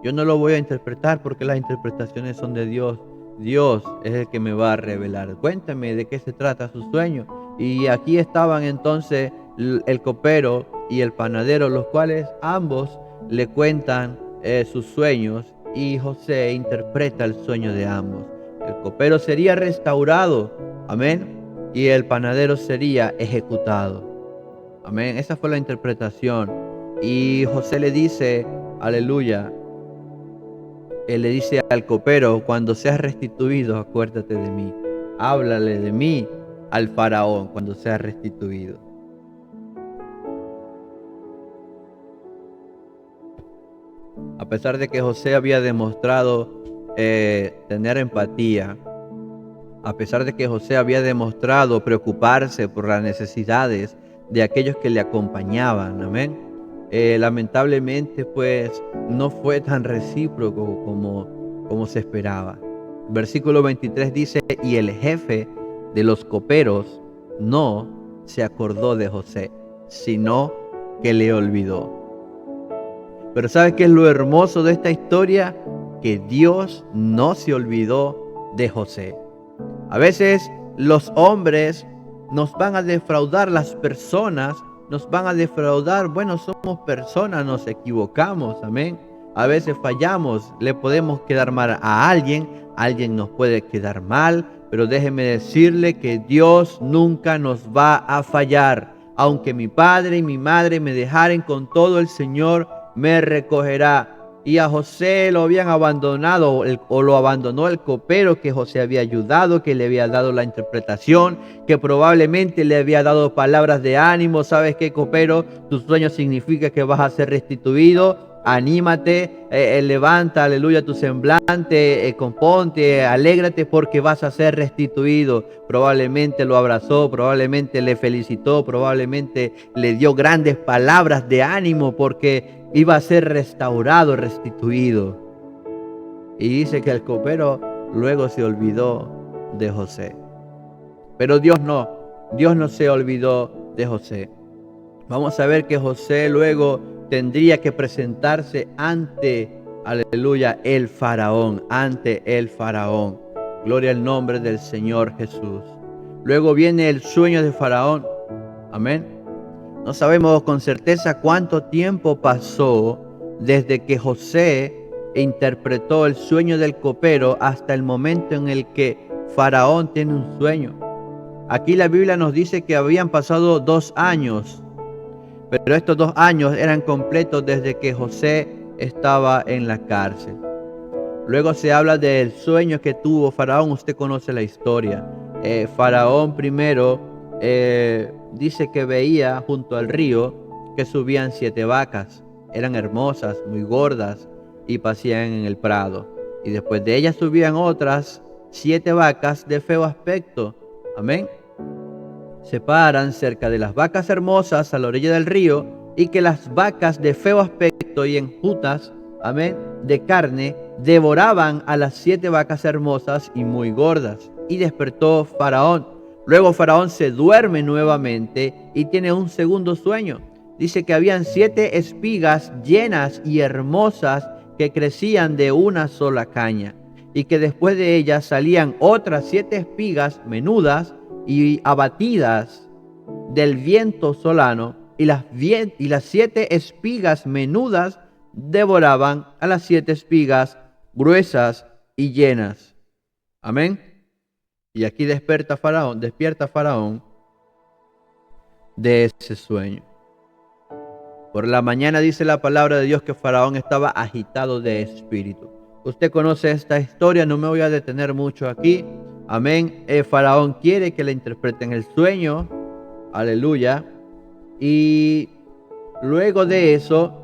Yo no lo voy a interpretar porque las interpretaciones son de Dios. Dios es el que me va a revelar. Cuéntame de qué se trata su sueño. Y aquí estaban entonces el copero y el panadero, los cuales ambos le cuentan sus sueños, y José interpreta el sueño de ambos. El copero sería restaurado, amén, y el panadero sería ejecutado, amén. Esa fue la interpretación. Y José le dice, aleluya, él le dice al copero, cuando seas restituido, acuérdate de mí. Háblale de mí al faraón cuando seas restituido. A pesar de que José había demostrado tener empatía, a pesar de que José había demostrado preocuparse por las necesidades de aquellos que le acompañaban, amén, lamentablemente pues no fue tan recíproco como se esperaba. Versículo 23 dice, y el jefe de los coperos no se acordó de José. sino que le olvidó. Pero ¿sabes qué es lo hermoso de esta historia? Que Dios no se olvidó de José. A veces los hombres nos van a defraudar, las personas nos van a defraudar. Bueno, somos personas, nos equivocamos, amén. A veces fallamos, le podemos quedar mal a alguien nos puede quedar mal, pero déjeme decirle que Dios nunca nos va a fallar. Aunque mi padre y mi madre me dejaren, con todo el Señor me recogerá. Y a José lo habían abandonado, o lo abandonó el copero que José había ayudado, que le había dado la interpretación, que probablemente le había dado palabras de ánimo. ¿Sabes qué, copero? Tu sueño significa que vas a ser restituido. Anímate, levanta, aleluya, tu semblante, componte, alégrate porque vas a ser restituido. Probablemente lo abrazó, probablemente le felicitó, probablemente le dio grandes palabras de ánimo porque iba a ser restaurado, restituido. Y dice que el copero luego se olvidó de José. Pero Dios no se olvidó de José. Vamos a ver que José luego tendría que presentarse ante, aleluya, el faraón, ante el faraón. Gloria al nombre del Señor Jesús. Luego viene el sueño de faraón. Amén. No sabemos con certeza cuánto tiempo pasó desde que José interpretó el sueño del copero hasta el momento en el que faraón tiene un sueño. Aquí la Biblia nos dice que habían pasado 2 años. Pero estos 2 años eran completos desde que José estaba en la cárcel. Luego se habla del sueño que tuvo Faraón. Usted conoce la historia. Faraón primero dice que veía junto al río que subían 7 vacas. Eran hermosas, muy gordas y pasían en el prado. Y después de ellas subían otras 7 vacas de feo aspecto. Amén. Se paran cerca de las vacas hermosas a la orilla del río, y que las vacas de feo aspecto y enjutas, amén, de carne, devoraban a las 7 vacas hermosas y muy gordas. Y despertó Faraón. Luego Faraón se duerme nuevamente y tiene un segundo sueño. Dice que habían 7 espigas llenas y hermosas que crecían de una sola caña, y que después de ellas salían otras 7 espigas menudas y abatidas del viento solano, y las 7 espigas menudas devoraban a las 7 espigas gruesas y llenas. Amén. Y aquí despierta Faraón de ese sueño. Por la mañana dice la palabra de Dios que Faraón estaba agitado de espíritu. Usted conoce esta historia, no me voy a detener mucho aquí. Amén. Faraón quiere que le interpreten el sueño. Aleluya. Y luego de eso,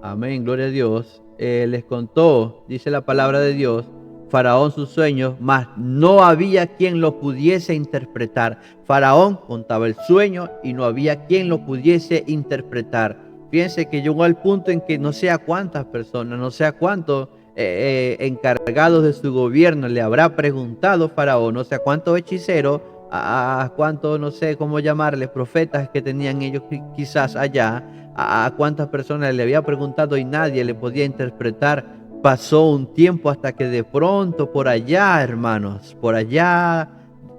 amén, gloria a Dios, les contó, dice la palabra de Dios, Faraón sus sueños, mas no había quien lo pudiese interpretar. Faraón contaba el sueño y no había quien lo pudiese interpretar. Fíjense que llegó al punto en que no sé a cuántas personas, no sé a cuántos encargados de su gobierno le habrá preguntado Faraón, no sé a cuántos hechiceros, a cuántos, no sé cómo llamarles, profetas que tenían ellos quizás allá, a cuántas personas le había preguntado y nadie le podía interpretar. Pasó un tiempo hasta que de pronto por allá, hermanos, por allá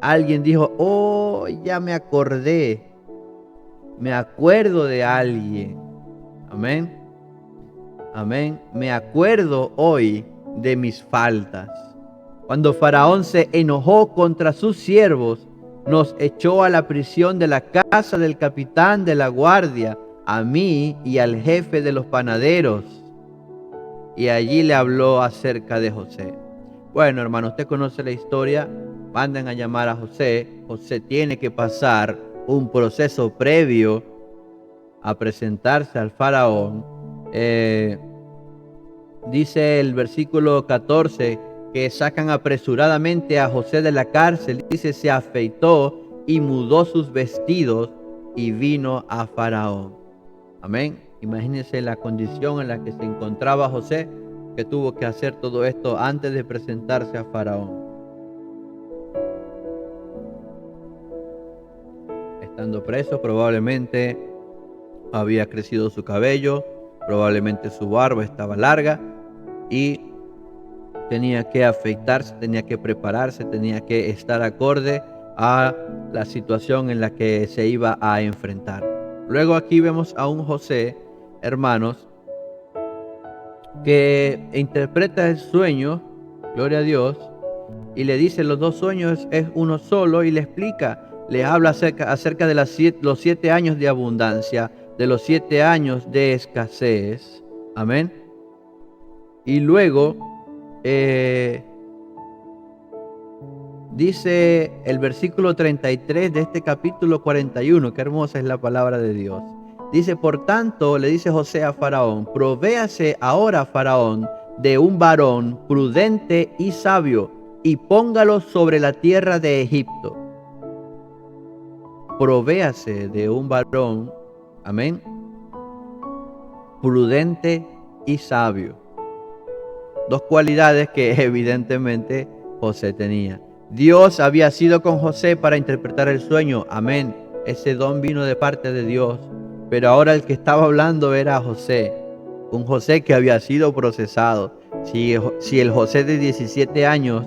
alguien dijo: oh, ya me acordé, me acuerdo de alguien. Amén. Amén. Me acuerdo hoy de mis faltas. Cuando Faraón se enojó contra sus siervos, nos echó a la prisión de la casa del capitán de la guardia, a mí y al jefe de los panaderos. Y allí le habló acerca de José. Bueno, hermano, usted conoce la historia. Mandan a llamar a José. José tiene que pasar un proceso previo a presentarse al faraón. Dice el versículo 14 que sacan apresuradamente a José de la cárcel. Dice: se afeitó y mudó sus vestidos y vino a Faraón. Amén. Imagínense la condición en la que se encontraba José, que tuvo que hacer todo esto antes de presentarse a Faraón. estando preso, probablemente había crecido su cabello, probablemente su barba estaba larga y tenía que afeitarse, tenía que prepararse, tenía que estar acorde a la situación en la que se iba a enfrentar. Luego aquí vemos a un José, hermanos, que interpreta el sueño, gloria a Dios, y le dice los dos sueños es uno solo y le explica, le habla acerca de los 7 años de abundancia, de los 7 años de escasez. Amén. Y luego dice el versículo 33 de este capítulo 41, qué hermosa es la palabra de Dios. Dice, por tanto, le dice José a Faraón, provéase ahora Faraón de un varón prudente y sabio, y póngalo sobre la tierra de Egipto. Provéase de un varón, amén, prudente y sabio. Dos cualidades que evidentemente José tenía. Dios había sido con José para interpretar el sueño, amén. Ese don vino de parte de Dios. Pero ahora el que estaba hablando era José, un José que había sido procesado. Si el José de 17 años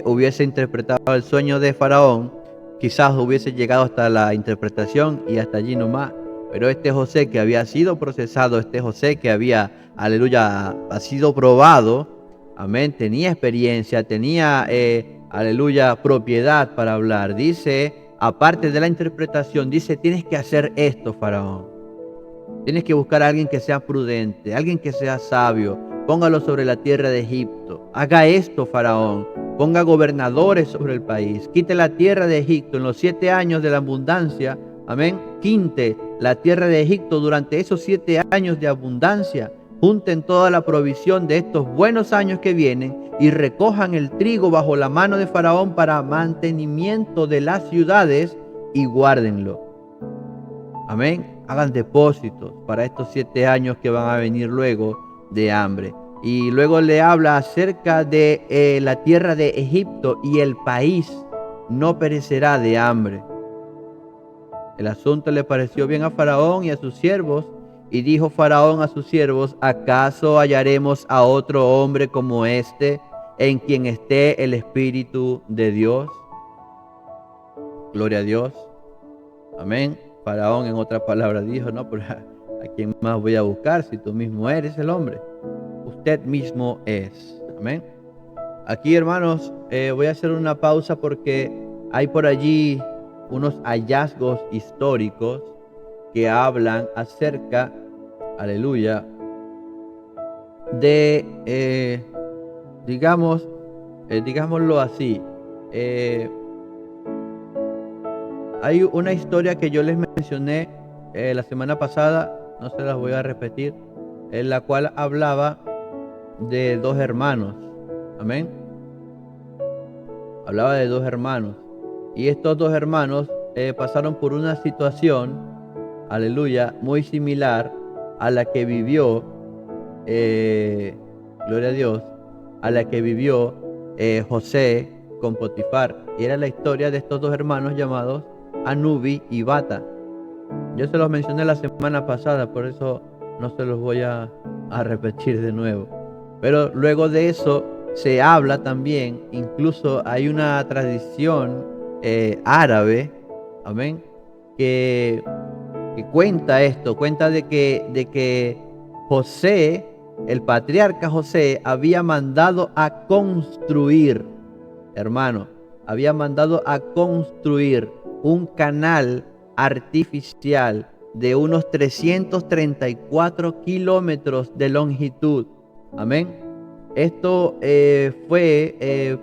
hubiese interpretado el sueño de Faraón, quizás hubiese llegado hasta la interpretación y hasta allí nomás. Pero este José que había sido procesado, este José que había, aleluya, ha sido probado, amén, tenía experiencia, tenía, aleluya, propiedad para hablar. Dice, aparte de la interpretación, dice, tienes que hacer esto, Faraón. Tienes que buscar a alguien que sea prudente, alguien que sea sabio. Póngalo sobre la tierra de Egipto. Haga esto, Faraón. Ponga gobernadores sobre el país. Quite la tierra de Egipto en los 7 años de la abundancia. Amén. Quinte la tierra de Egipto durante esos 7 años de abundancia. Junten toda la provisión de estos buenos años que vienen y recojan el trigo bajo la mano de Faraón para mantenimiento de las ciudades y guárdenlo. Amén. Hagan depósitos para estos 7 años que van a venir luego de hambre. Y luego le habla acerca de la tierra de Egipto y el país no perecerá de hambre. El asunto le pareció bien a Faraón y a sus siervos, y dijo Faraón a sus siervos, ¿acaso hallaremos a otro hombre como este, en quien esté el Espíritu de Dios? Gloria a Dios. Amén. Faraón en otras palabras dijo, no, pero ¿a quién más voy a buscar si tú mismo eres el hombre? Usted mismo es. Amén. Aquí, hermanos, voy a hacer una pausa porque hay por allí unos hallazgos históricos que hablan acerca, aleluya, de, digámoslo así, hay una historia que yo les mencioné la semana pasada, no se las voy a repetir, en la cual hablaba de 2 hermanos, amén. Hablaba de 2 hermanos, y estos 2 hermanos pasaron por una situación, aleluya, muy similar a la que vivió, gloria a Dios, a la que vivió José con Potifar. Y era la historia de estos 2 hermanos llamados Anubi y Bata. Yo se los mencioné la semana pasada, por eso no se los voy a repetir de nuevo. Pero luego de eso se habla también, incluso hay una tradición árabe, amén, que cuenta esto, cuenta de que José, el patriarca José, había mandado a construir, hermano, había mandado a construir un canal artificial de unos 334 kilómetros de longitud. Amén. Esto fue,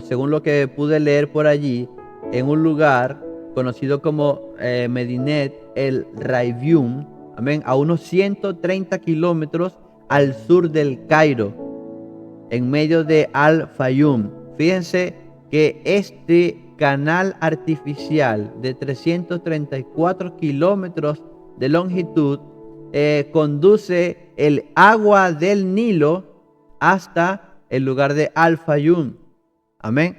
según lo que pude leer por allí, en un lugar conocido como Medinet el Raibium, amén, a unos 130 kilómetros al sur del Cairo, en medio de Al-Fayum. Fíjense que este canal artificial de 334 kilómetros de longitud conduce el agua del Nilo hasta el lugar de Al-Fayum. Amén.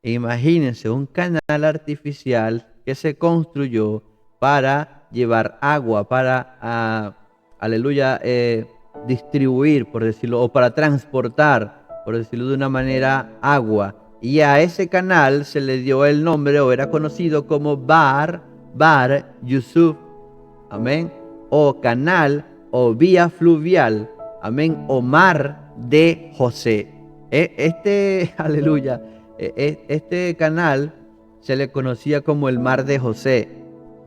Imagínense un canal artificial que se construyó para llevar agua, para, aleluya, distribuir, por decirlo, o para transportar, por decirlo de una manera, agua. Y a ese canal se le dio el nombre, o era conocido como Bar Yusuf, amén, o canal o vía fluvial, amén, o mar de José. Aleluya, este canal se le conocía como el mar de José.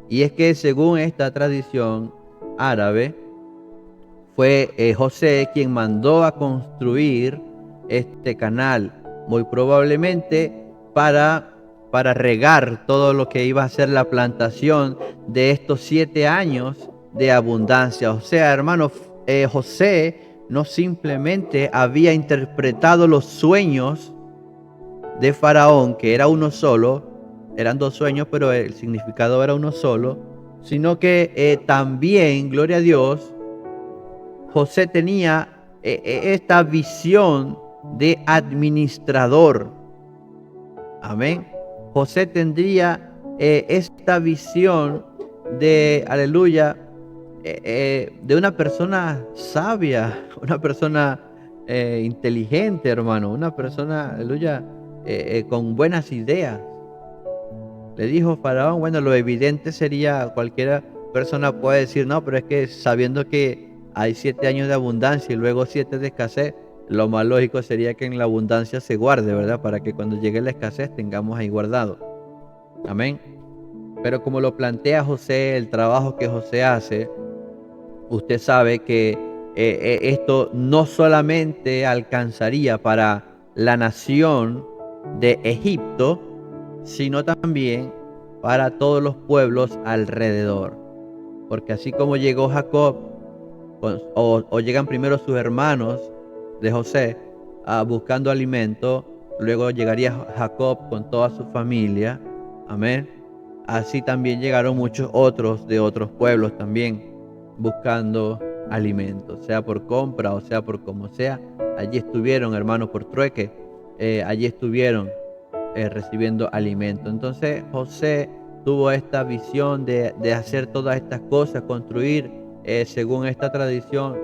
Y es que según esta tradición árabe, fue José quien mandó a construir este canal, muy probablemente para regar todo lo que iba a ser la plantación de estos 7 años de abundancia. O sea, hermanos, José no simplemente había interpretado los sueños de Faraón, que era uno solo, eran 2 sueños, pero el significado era uno solo, sino que también, gloria a Dios, José tenía esta visión de administrador. Amén. José tendría esta visión de, aleluya, de una persona sabia, una persona inteligente, hermano, una persona, aleluya, con buenas ideas. Le dijo Faraón, bueno, lo evidente sería, cualquiera persona puede decir, no, pero es que sabiendo que hay 7 años de abundancia y luego 7 de escasez, lo más lógico sería que en la abundancia se guarde, ¿verdad? Para que cuando llegue la escasez tengamos ahí guardado. Amén. Pero como lo plantea José, el trabajo que José hace, usted sabe que esto no solamente alcanzaría para la nación de Egipto, sino también para todos los pueblos alrededor. Porque así como llegó Jacob, o llegan primero sus hermanos de José buscando alimento, luego llegaría Jacob con toda su familia, amén. Así también llegaron muchos otros de otros pueblos también buscando alimento, sea por compra o sea por como sea. Allí estuvieron, hermanos, por trueque, allí estuvieron recibiendo alimento. Entonces José tuvo esta visión de hacer todas estas cosas, construir, según esta tradición,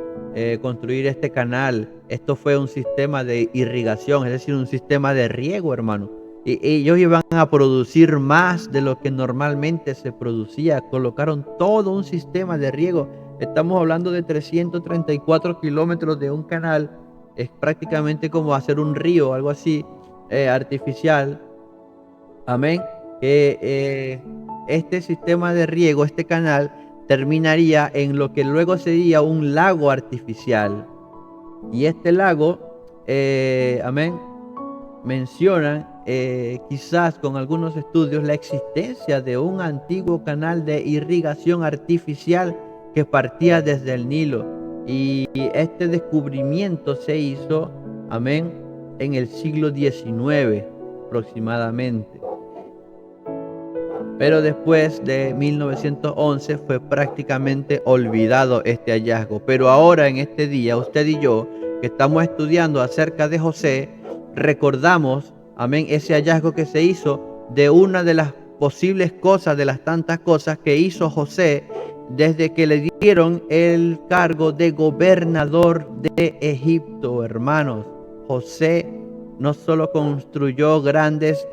construir este canal. Esto fue un sistema de irrigación, es decir, un sistema de riego, hermano. Y ellos iban a producir más de lo que normalmente se producía. Colocaron todo un sistema de riego. Estamos hablando de 334 kilómetros de un canal. Es prácticamente como hacer un río, algo así, artificial. Amén. Este sistema de riego, este canal, terminaría en lo que luego sería un lago artificial. Y este lago, amén, mencionan quizás con algunos estudios la existencia de un antiguo canal de irrigación artificial que partía desde el Nilo. Y este descubrimiento se hizo, amén, en el siglo XIX aproximadamente. Pero después de 1911 fue prácticamente olvidado este hallazgo. Pero ahora en este día, usted y yo, que estamos estudiando acerca de José, recordamos, amén, ese hallazgo que se hizo de una de las posibles cosas, de las tantas cosas que hizo José desde que le dieron el cargo de gobernador de Egipto, hermanos. José no solo construyó grandes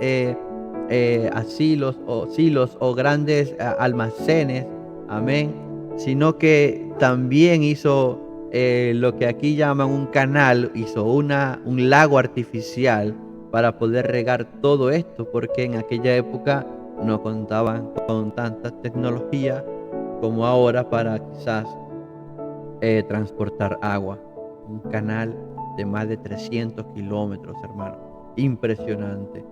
silos o grandes almacenes, amén, sino que también hizo lo que aquí llaman un canal, hizo un lago artificial para poder regar todo esto, porque en aquella época no contaban con tanta tecnología como ahora para quizás transportar agua. Un canal de más de 300 kilómetros, hermano. Impresionante.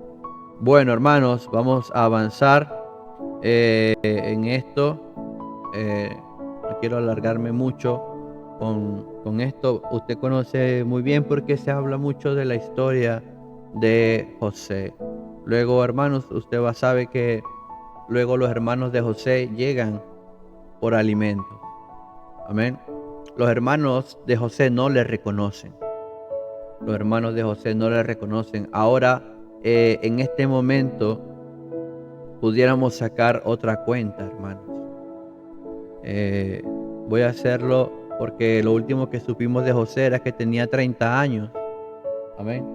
Bueno, hermanos, vamos a avanzar en esto. No quiero alargarme mucho con esto. Usted conoce muy bien porque se habla mucho de la historia de José. Luego, hermanos, usted sabe que luego los hermanos de José llegan por alimento. Amén. Los hermanos de José no le reconocen. Los hermanos de José no le reconocen. Ahora en este momento pudiéramos sacar otra cuenta, hermanos. Voy a hacerlo porque lo último que supimos de José era que tenía 30 años. Amén.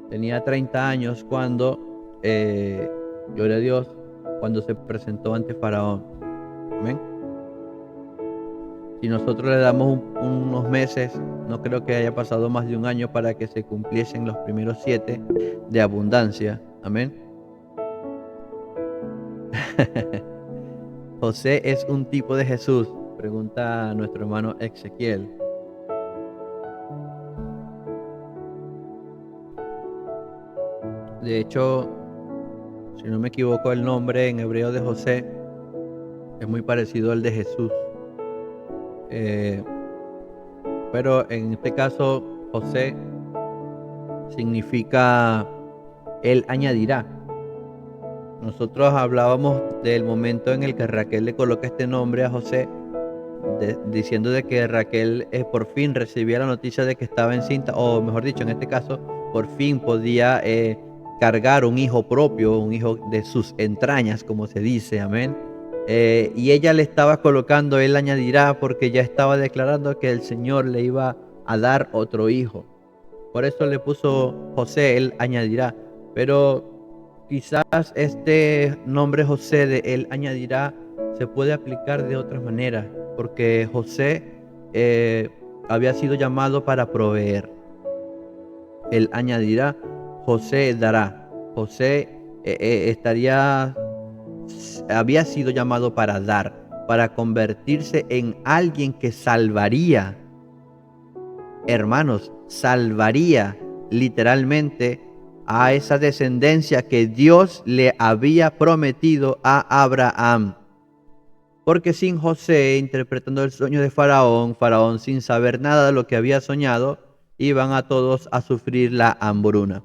Tenía 30 años cuando, gloria a Dios, cuando se presentó ante Faraón. Amén. Si nosotros le damos unos meses, no creo que haya pasado más de un año para que se cumpliesen los primeros 7 de abundancia. Amén. José es un tipo de Jesús, pregunta nuestro hermano Ezequiel. De hecho, si no me equivoco, el nombre en hebreo de José es muy parecido al de Jesús. Pero en este caso, José significa Él añadirá. Nosotros hablábamos del momento en el que Raquel le coloca este nombre a José, diciendo de que Raquel por fin recibía la noticia de que estaba encinta, o mejor dicho, en este caso, por fin podía cargar un hijo propio, un hijo de sus entrañas, como se dice, amén. Y ella le estaba colocando, Él añadirá, porque ya estaba declarando que el Señor le iba a dar otro hijo. Por eso le puso José, Él añadirá. Pero quizás este nombre José de Él añadirá se puede aplicar de otras maneras, porque José había sido llamado para proveer. Él añadirá, José dará. José había sido llamado para dar, para convertirse en alguien que salvaría. Hermanos, salvaría literalmente a esa descendencia que Dios le había prometido a Abraham. Porque sin José, interpretando el sueño de Faraón sin saber nada de lo que había soñado, iban a todos a sufrir la hambruna.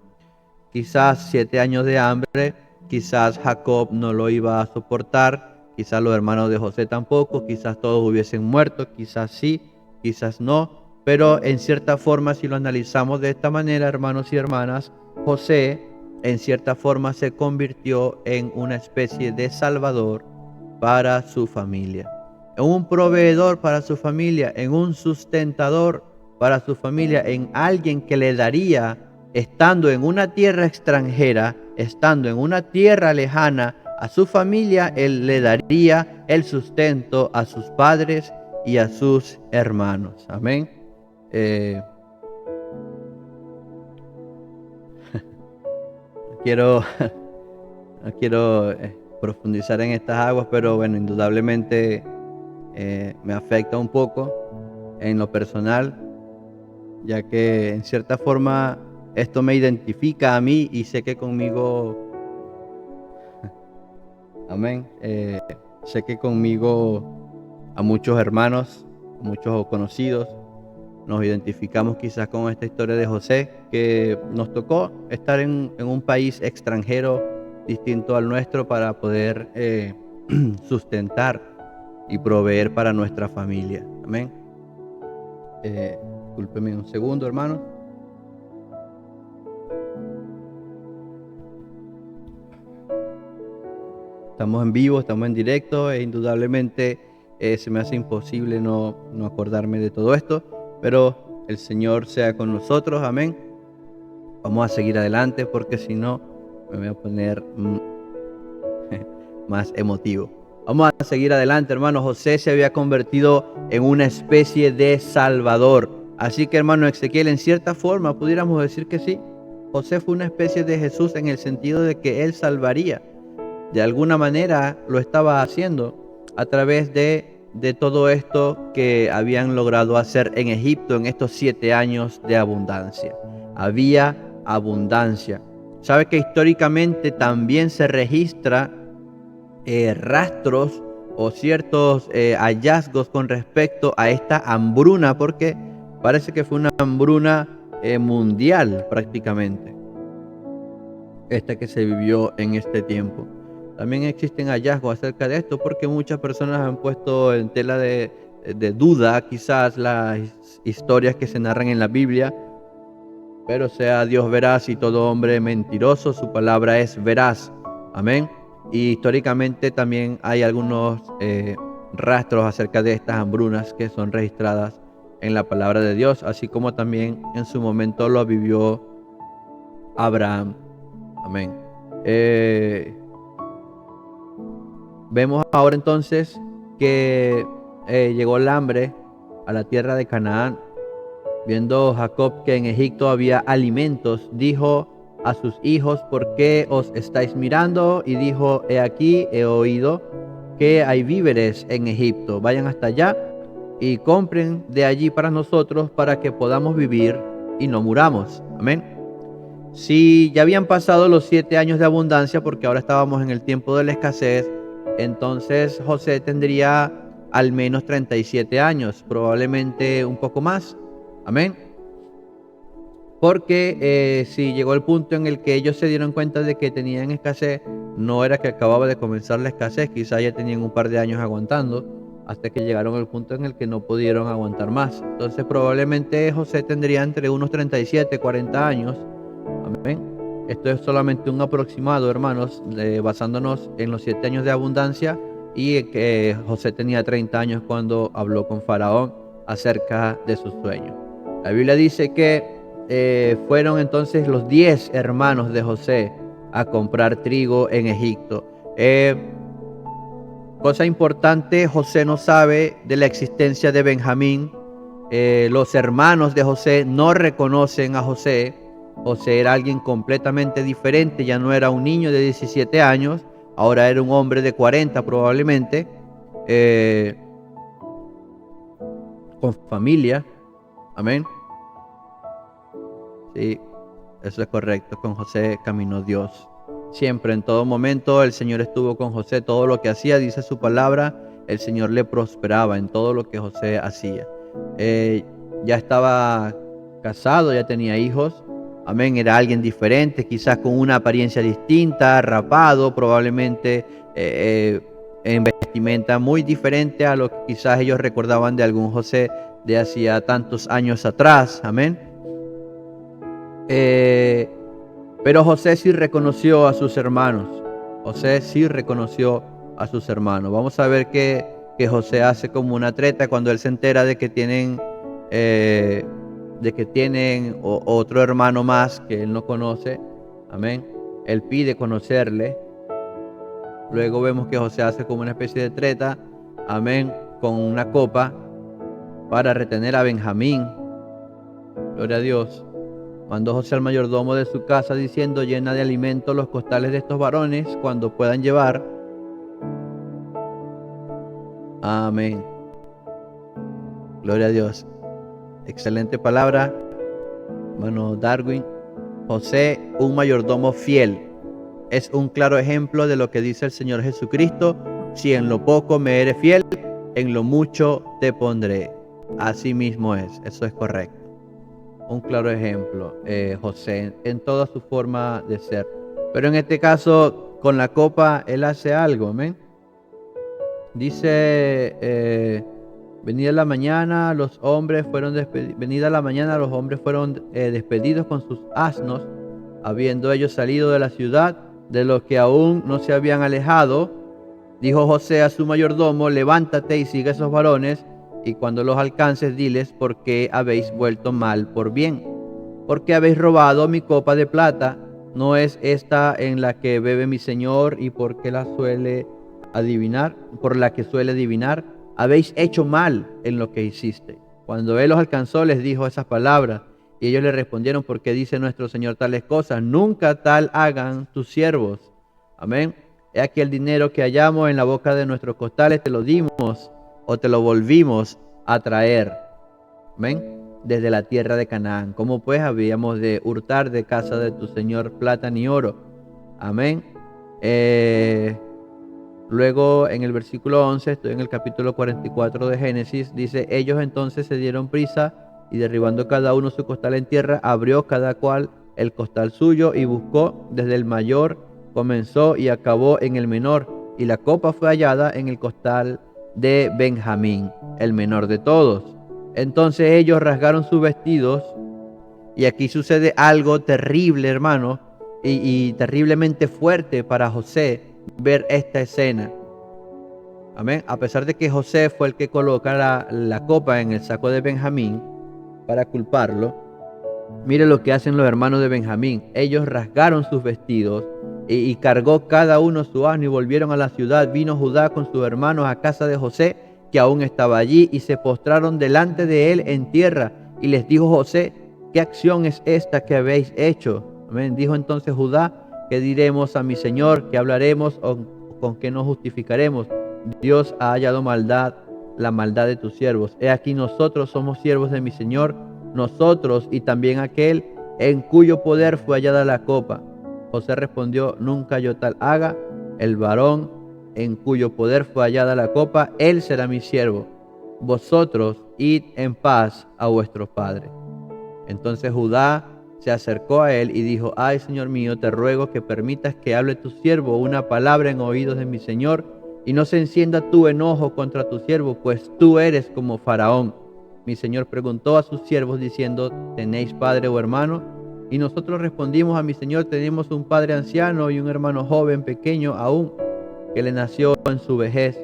Quizás 7 años de hambre, quizás Jacob no lo iba a soportar, quizás los hermanos de José tampoco, quizás todos hubiesen muerto, quizás sí, quizás no. Pero en cierta forma, si lo analizamos de esta manera, hermanos y hermanas, José en cierta forma se convirtió en una especie de salvador para su familia, en un proveedor para su familia, en un sustentador para su familia, en alguien que le daría, estando en una tierra extranjera, estando en una tierra lejana, a su familia, Él le daría el sustento a sus padres y a sus hermanos. Amén. No quiero profundizar en estas aguas, pero bueno, indudablemente me afecta un poco en lo personal, ya que en cierta forma esto me identifica a mí y sé que conmigo, amén, sé que conmigo a muchos hermanos, a muchos conocidos, nos identificamos quizás con esta historia de José, que nos tocó estar en un país extranjero distinto al nuestro para poder sustentar y proveer para nuestra familia. Amén. Discúlpeme un segundo, hermano. Estamos en vivo, estamos en directo e indudablemente se me hace imposible no acordarme de todo esto, pero el Señor sea con nosotros, amén. Vamos a seguir adelante porque si no me voy a poner más emotivo. Vamos a seguir adelante, hermano. José se había convertido en una especie de salvador. Así que, hermano Ezequiel, en cierta forma pudiéramos decir que sí. José fue una especie de Jesús en el sentido de que Él salvaría. De alguna manera lo estaba haciendo a través de todo esto que habían logrado hacer en Egipto en estos 7 años de abundancia. Había abundancia. ¿Sabe que históricamente también se registra rastros o ciertos hallazgos con respecto a esta hambruna? Porque parece que fue una hambruna mundial prácticamente, esta que se vivió en este tiempo. También existen hallazgos acerca de esto porque muchas personas han puesto en tela de duda quizás las historias que se narran en la Biblia pero sea Dios veraz y todo hombre mentiroso, su palabra es veraz. Amén. Y históricamente también hay algunos rastros acerca de estas hambrunas que son registradas en la palabra de Dios, así como también en su momento lo vivió Abraham. Amén. Vemos ahora entonces que llegó el hambre a la tierra de Canaán. Viendo Jacob que en Egipto había alimentos, dijo a sus hijos: ¿por qué os estáis mirando? Y dijo: he aquí, he oído que hay víveres en Egipto. Vayan hasta allá y compren de allí para nosotros, para que podamos vivir y no muramos. Amén. Si ya habían pasado los 7 años de abundancia, porque ahora estábamos en el tiempo de la escasez, entonces José tendría al menos 37 años, probablemente un poco más. Amén. Porque si llegó el punto en el que ellos se dieron cuenta de que tenían escasez, no era que acababa de comenzar la escasez, quizá ya tenían un par de años aguantando, hasta que llegaron al punto en el que no pudieron aguantar más. Entonces probablemente José tendría entre unos 37, 40 años. Amén. Esto es solamente un aproximado, hermanos, basándonos en los 7 años de abundancia, y que José tenía 30 años cuando habló con Faraón acerca de sus sueños. La Biblia dice que fueron entonces los 10 hermanos de José a comprar trigo en Egipto. Cosa importante, José no sabe de la existencia de Benjamín. Los hermanos de José no reconocen a José. José era alguien completamente diferente, ya no era un niño de 17 años, ahora era un hombre de 40 probablemente, con familia. Amén. Sí, eso es correcto. Con José caminó Dios. Siempre, en todo momento, el Señor estuvo con José. Todo lo que hacía, dice su palabra, el Señor le prosperaba en todo lo que José hacía. Ya estaba casado, ya tenía hijos. Amén. Era alguien diferente, quizás con una apariencia distinta, rapado, probablemente en vestimenta muy diferente a lo que quizás ellos recordaban de algún José de hacía tantos años atrás. Amén. Pero José sí reconoció a sus hermanos. José sí reconoció a sus hermanos. Vamos a ver que José hace como una treta cuando él se entera de que tienen otro hermano más que él no conoce. Amén. Él pide conocerle. Luego vemos que José hace como una especie de treta. Amén. Con una copa para retener a Benjamín. Gloria a Dios. Mandó José al mayordomo de su casa diciendo: llena de alimento los costales de estos varones cuando puedan llevar. Amén. Gloria a Dios. Excelente palabra, hermano Darwin. José, un mayordomo fiel, es un claro ejemplo de lo que dice el Señor Jesucristo: si en lo poco me eres fiel, en lo mucho te pondré. Así mismo es, eso es correcto. Un claro ejemplo, José, en toda su forma de ser. Pero en este caso, con la copa, él hace algo, amén. Dice, venida la mañana, los hombres fueron despedidos con sus asnos, habiendo ellos salido de la ciudad, de los que aún no se habían alejado. Dijo José a su mayordomo: levántate y sigue a esos varones, y cuando los alcances, diles: ¿por qué habéis vuelto mal por bien? ¿Por qué habéis robado mi copa de plata? ¿No es esta en la que bebe mi señor, y por la que suele adivinar? Habéis hecho mal en lo que hiciste. Cuando él los alcanzó, les dijo esas palabras, y ellos le respondieron: ¿por qué dice nuestro señor tales cosas? Nunca tal hagan tus siervos. Amén. He aquí el dinero que hallamos en la boca de nuestros costales, te lo dimos o te lo volvimos a traer. Amén. Desde la tierra de Canaán. ¿Cómo pues habíamos de hurtar de casa de tu señor plata ni oro? Amén. Luego en el versículo 11, estoy en el capítulo 44 de Génesis, dice: ellos entonces se dieron prisa, y derribando cada uno su costal en tierra, abrió cada cual el costal suyo y buscó. Desde el mayor comenzó y acabó en el menor, y la copa fue hallada en el costal de Benjamín, el menor de todos. Entonces ellos rasgaron sus vestidos Y aquí sucede algo terrible, hermano, y terriblemente fuerte para José ver esta escena. Amén. A pesar de que José fue el que colocara la copa en el saco de Benjamín para culparlo, mire lo que hacen los hermanos de Benjamín. Ellos rasgaron sus vestidos y cargó cada uno su asno y volvieron a la ciudad. Vino Judá con sus hermanos a casa de José, que aún estaba allí, y se postraron delante de él en tierra. Y les dijo José: ¿qué acción es esta que habéis hecho? Amén. Dijo entonces Judá: ¿qué diremos a mi señor? ¿Qué hablaremos o con qué nos justificaremos? Dios ha hallado maldad, la maldad de tus siervos. He aquí nosotros somos siervos de mi señor, nosotros y también aquel en cuyo poder fue hallada la copa. José respondió: nunca yo tal haga. El varón en cuyo poder fue hallada la copa, él será mi siervo. Vosotros id en paz a vuestro padre. Entonces Judá se acercó a él y dijo: ay, señor mío, te ruego que permitas que hable tu siervo una palabra en oídos de mi señor, y no se encienda tu enojo contra tu siervo, pues tú eres como Faraón. Mi señor preguntó a sus siervos diciendo: ¿tenéis padre o hermano? Y nosotros respondimos a mi señor: tenemos un padre anciano y un hermano joven, pequeño aún, que le nació en su vejez.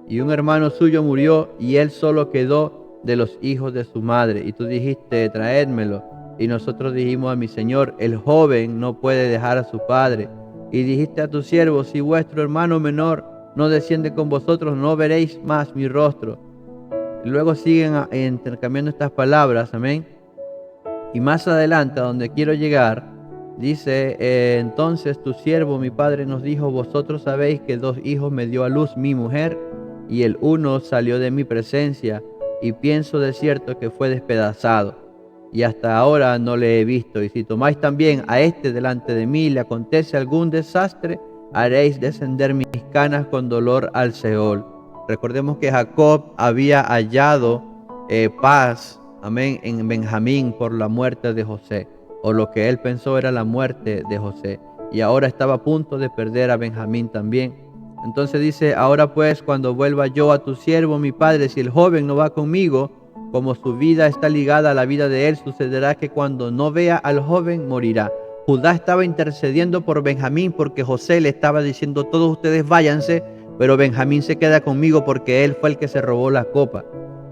Y un hermano suyo murió, y él solo quedó de los hijos de su madre. Y tú dijiste: traédmelo. Y nosotros dijimos a mi señor: el joven no puede dejar a su padre. Y dijiste a tus siervos: si vuestro hermano menor no desciende con vosotros, no veréis más mi rostro. Y luego siguen intercambiando estas palabras, amén. Y más adelante, a donde quiero llegar, dice: entonces tu siervo, mi padre, nos dijo: vosotros sabéis que 2 hijos me dio a luz mi mujer, y el uno salió de mi presencia, y pienso de cierto que fue despedazado, y hasta ahora no le he visto. Y si tomáis también a este delante de mí, le acontece algún desastre, haréis descender mis canas con dolor al Seol. Recordemos que Jacob había hallado paz, amén, en Benjamín por la muerte de José, o lo que él pensó era la muerte de José, y ahora estaba a punto de perder a Benjamín también. Entonces dice: ahora pues, cuando vuelva yo a tu siervo mi padre, si el joven no va conmigo, como su vida está ligada a la vida de él, sucederá que cuando no vea al joven morirá. Judá estaba intercediendo por Benjamín porque José le estaba diciendo: todos ustedes váyanse, pero Benjamín se queda conmigo porque él fue el que se robó la copa.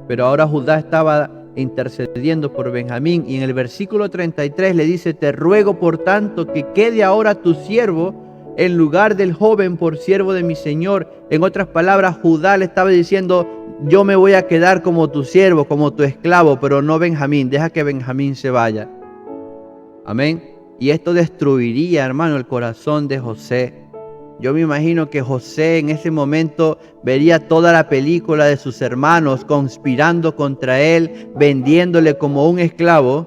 Pero ahora Judá estaba intercediendo por Benjamín, y en el versículo 33 le dice: te ruego por tanto que quede ahora tu siervo en lugar del joven por siervo de mi señor. En otras palabras, Judá le estaba diciendo: yo me voy a quedar como tu siervo, como tu esclavo, pero no Benjamín, deja que Benjamín se vaya. Amén. Y esto destruiría, hermano, el corazón de José. Yo me imagino que José en ese momento vería toda la película de sus hermanos conspirando contra él, vendiéndole como un esclavo,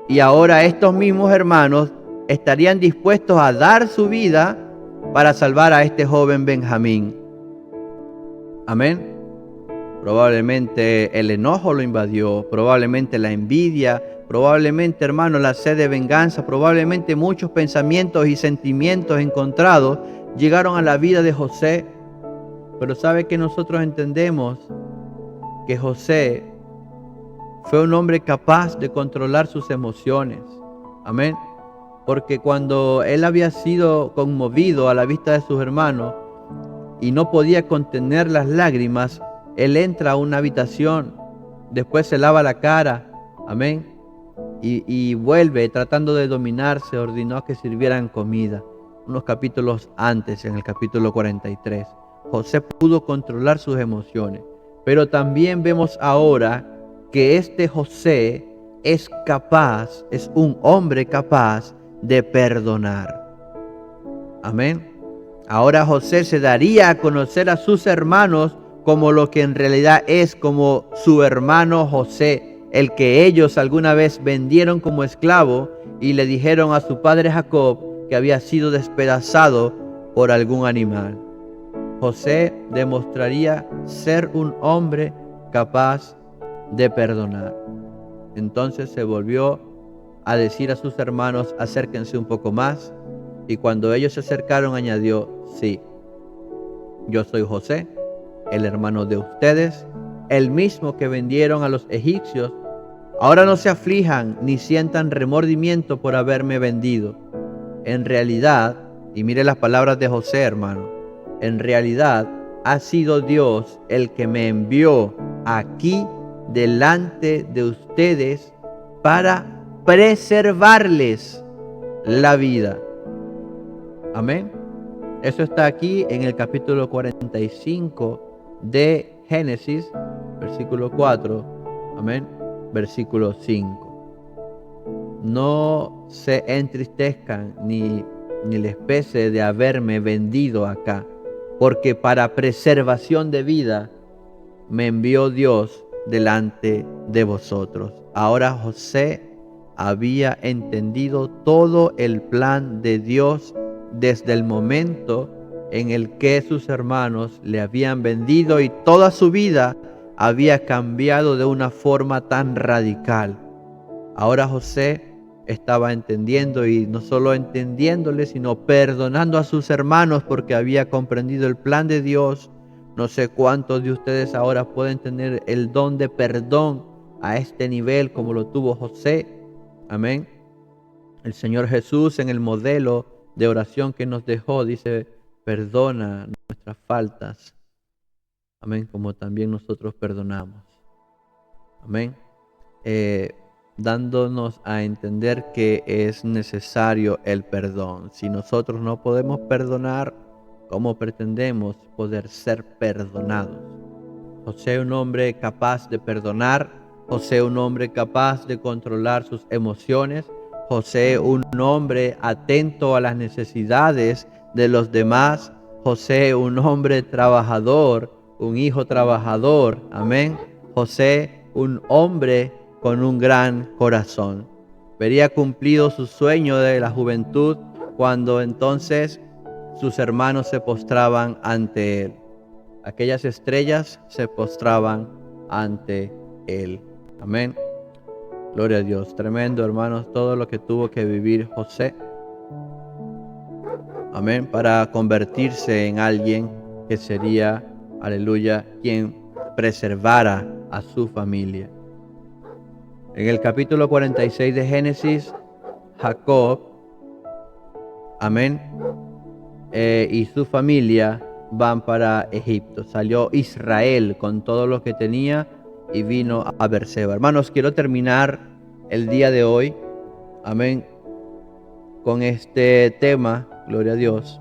y ahora estos mismos hermanos estarían dispuestos a dar su vida para salvar a este joven Benjamín. Amén. Probablemente el enojo lo invadió, probablemente la envidia, probablemente, hermano, la sed de venganza, probablemente muchos pensamientos y sentimientos encontrados llegaron a la vida de José. Pero sabe que nosotros entendemos que José fue un hombre capaz de controlar sus emociones. Amén. Porque cuando él había sido conmovido a la vista de sus hermanos y no podía contener las lágrimas, él entra a una habitación, después se lava la cara, amén, y vuelve tratando de dominarse, ordenó que sirvieran comida. Unos capítulos antes, en el capítulo 43, José pudo controlar sus emociones. Pero también vemos ahora que este José es capaz, es un hombre capaz de perdonar. Amén. Ahora José se daría a conocer a sus hermanos como lo que en realidad es, como su hermano José, el que ellos alguna vez vendieron como esclavo y le dijeron a su padre Jacob que había sido despedazado por algún animal. José demostraría ser un hombre capaz de perdonar. Entonces se volvió a decir a sus hermanos: acérquense un poco más. Y cuando ellos se acercaron, añadió: sí, yo soy José, el hermano de ustedes, el mismo que vendieron a los egipcios, Ahora no se aflijan ni sientan remordimiento por haberme vendido. En realidad, y mire las palabras de José, hermano, en realidad ha sido Dios el que me envió aquí delante de ustedes para preservarles la vida. Amén. Eso está aquí en el capítulo 45 de Génesis, versículo 4. Amén. Versículo 5. No se entristezcan ni les pese de haberme vendido acá, porque para preservación de vida me envió Dios delante de vosotros. Ahora José había entendido todo el plan de Dios desde el momento en el que sus hermanos le habían vendido, y toda su vida había cambiado de una forma tan radical. Ahora José estaba entendiendo, y no solo entendiéndole, sino perdonando a sus hermanos porque había comprendido el plan de Dios. No sé cuántos de ustedes ahora pueden tener el don de perdón a este nivel como lo tuvo José. Amén. El Señor Jesús, en el modelo de oración que nos dejó, dice: perdona nuestras faltas. Amén. Como también nosotros perdonamos. Amén. Dándonos a entender que es necesario el perdón. Si nosotros no podemos perdonar, ¿cómo pretendemos poder ser perdonados? José, un hombre capaz de perdonar. José, un hombre capaz de controlar sus emociones. José, un hombre atento a las necesidades de los demás. José, un hombre trabajador, un hijo trabajador. Amén. José, un hombre con un gran corazón. Vería cumplido su sueño de la juventud cuando entonces sus hermanos se postraban ante él. Aquellas estrellas se postraban ante él. Amén. Gloria a Dios. Tremendo, hermanos, todo lo que tuvo que vivir José. Amén. Para convertirse en alguien que sería, aleluya, quien preservara a su familia. En el capítulo 46 de Génesis, Jacob, amén, y su familia van para Egipto. Salió Israel con todo lo que tenía y vino a Berseba. Hermanos, quiero terminar el día de hoy, amén, con este tema, gloria a Dios,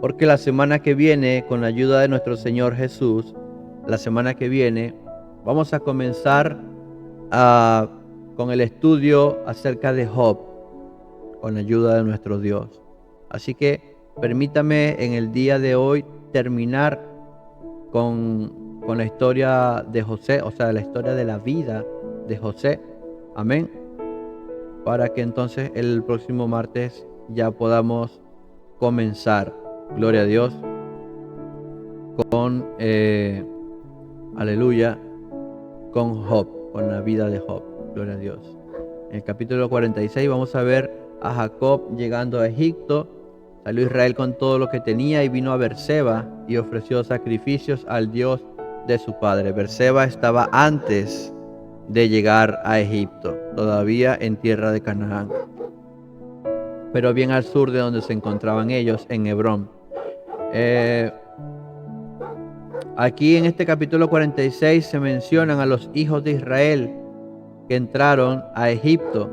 porque la semana que viene, con la ayuda de nuestro Señor Jesús, la semana que viene, vamos a comenzar con el estudio acerca de Job, con la ayuda de nuestro Dios. Así que permítame en el día de hoy terminar con la historia de José, o sea, la historia de la vida de José. Amén. Para que entonces el próximo martes ya podamos comenzar, gloria a Dios, con, aleluya, con Job, con la vida de Job, gloria a Dios. En el capítulo 46 vamos a ver a Jacob llegando a Egipto. Salió Israel con todo lo que tenía y vino a Berseba y ofreció sacrificios al Dios de su padre. Berseba estaba antes de llegar a Egipto, todavía en tierra de Canaán, pero bien al sur de donde se encontraban ellos, en Hebrón. Aquí en este capítulo 46 se mencionan a los hijos de Israel que entraron a Egipto.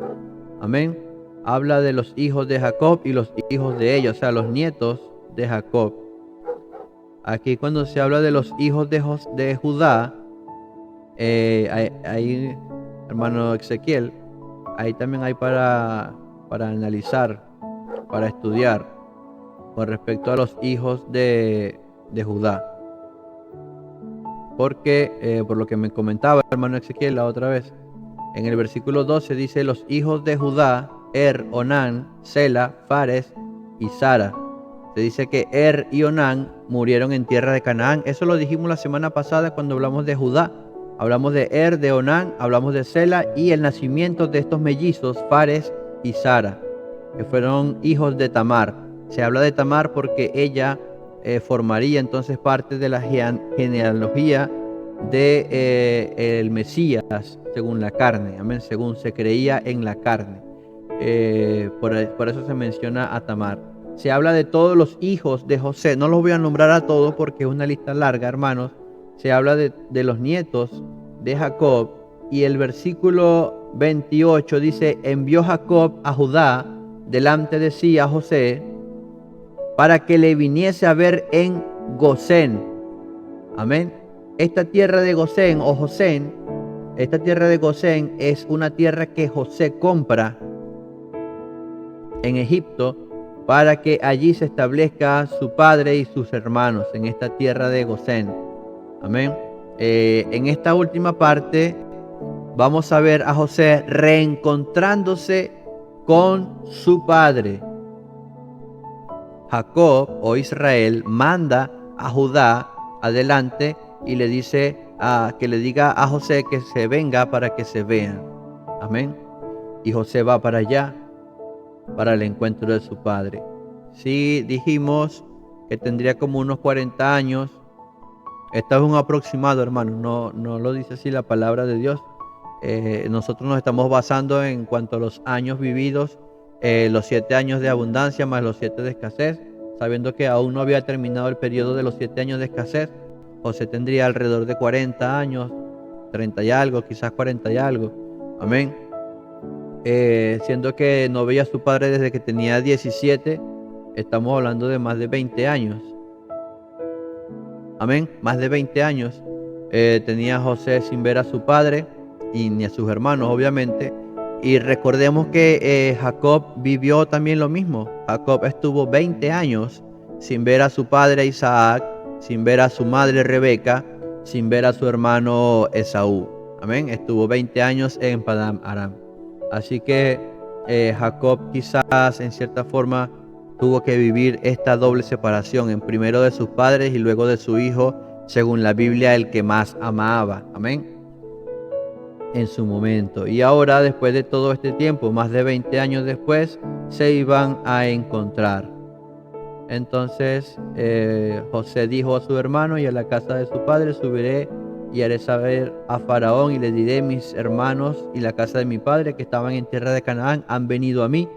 Amén. Habla de los hijos de Jacob y los hijos de ellos, o sea, los nietos de Jacob. Aquí cuando se habla de los hijos de Judá, ahí, hermano Ezequiel, ahí también hay para analizar, para estudiar con respecto a los hijos de Judá. Porque, por lo que me comentaba el hermano Ezequiel la otra vez, en el versículo 12 dice: los hijos de Judá, Onán, Sela, Fares y Sara. Se dice que y Onán murieron en tierra de Canaán. Eso lo dijimos la semana pasada cuando hablamos de Judá. Hablamos de de Onán, hablamos de Sela y el nacimiento de estos mellizos, Fares y Sara, que fueron hijos de Tamar. Se habla de Tamar porque ella formaría entonces parte de la genealogía de el Mesías según la carne, amén, según se creía en la carne. Por eso se menciona a Tamar. Se habla de todos los hijos de José. No los voy a nombrar a todos porque es una lista larga, hermanos. Se habla de los nietos de Jacob. Y el versículo 28 dice: envió Jacob a Judá delante de sí a José para que le viniese a ver en Gosén. Amén. Esta tierra de Gosén o Josén, esta tierra de Gosén es una tierra que José compra en Egipto para que allí se establezca su padre y sus hermanos en esta tierra de Gosén. Amén. En esta última parte vamos a ver a José reencontrándose con su padre. Jacob o Israel manda a Judá adelante y le dice que le diga a José que se venga para que se vean. Amén. Y José va para allá, para el encuentro de su padre. Sí, dijimos que tendría como unos 40 años. Esto es un aproximado, hermano. No lo dice así la palabra de Dios. Nosotros nos estamos basando en cuanto a los años vividos, los 7 años de abundancia más los 7 de escasez, sabiendo que aún no había terminado el periodo de los 7 años de escasez. José tendría alrededor de 40 años, 30 y algo, quizás 40 y algo. Amén. Siendo que no veía a su padre desde que tenía 17, estamos hablando de más de 20 años. Amén, más de 20 años tenía José sin ver a su padre y ni a sus hermanos, obviamente. Y recordemos que Jacob vivió también lo mismo. Jacob estuvo 20 años sin ver a su padre Isaac, sin ver a su madre Rebeca, sin ver a su hermano Esaú. Amén, estuvo 20 años en Padán Aram. Así que Jacob quizás en cierta forma tuvo que vivir esta doble separación, en primero de sus padres y luego de su hijo, según la Biblia, el que más amaba. Amén. En su momento. Y ahora, después de todo este tiempo, más de 20 años después, se iban a encontrar. Entonces José dijo a su hermano: y a la casa de su padre subiré y haré saber a Faraón y le diré: mis hermanos y la casa de mi padre que estaban en tierra de Canaán han venido a mí,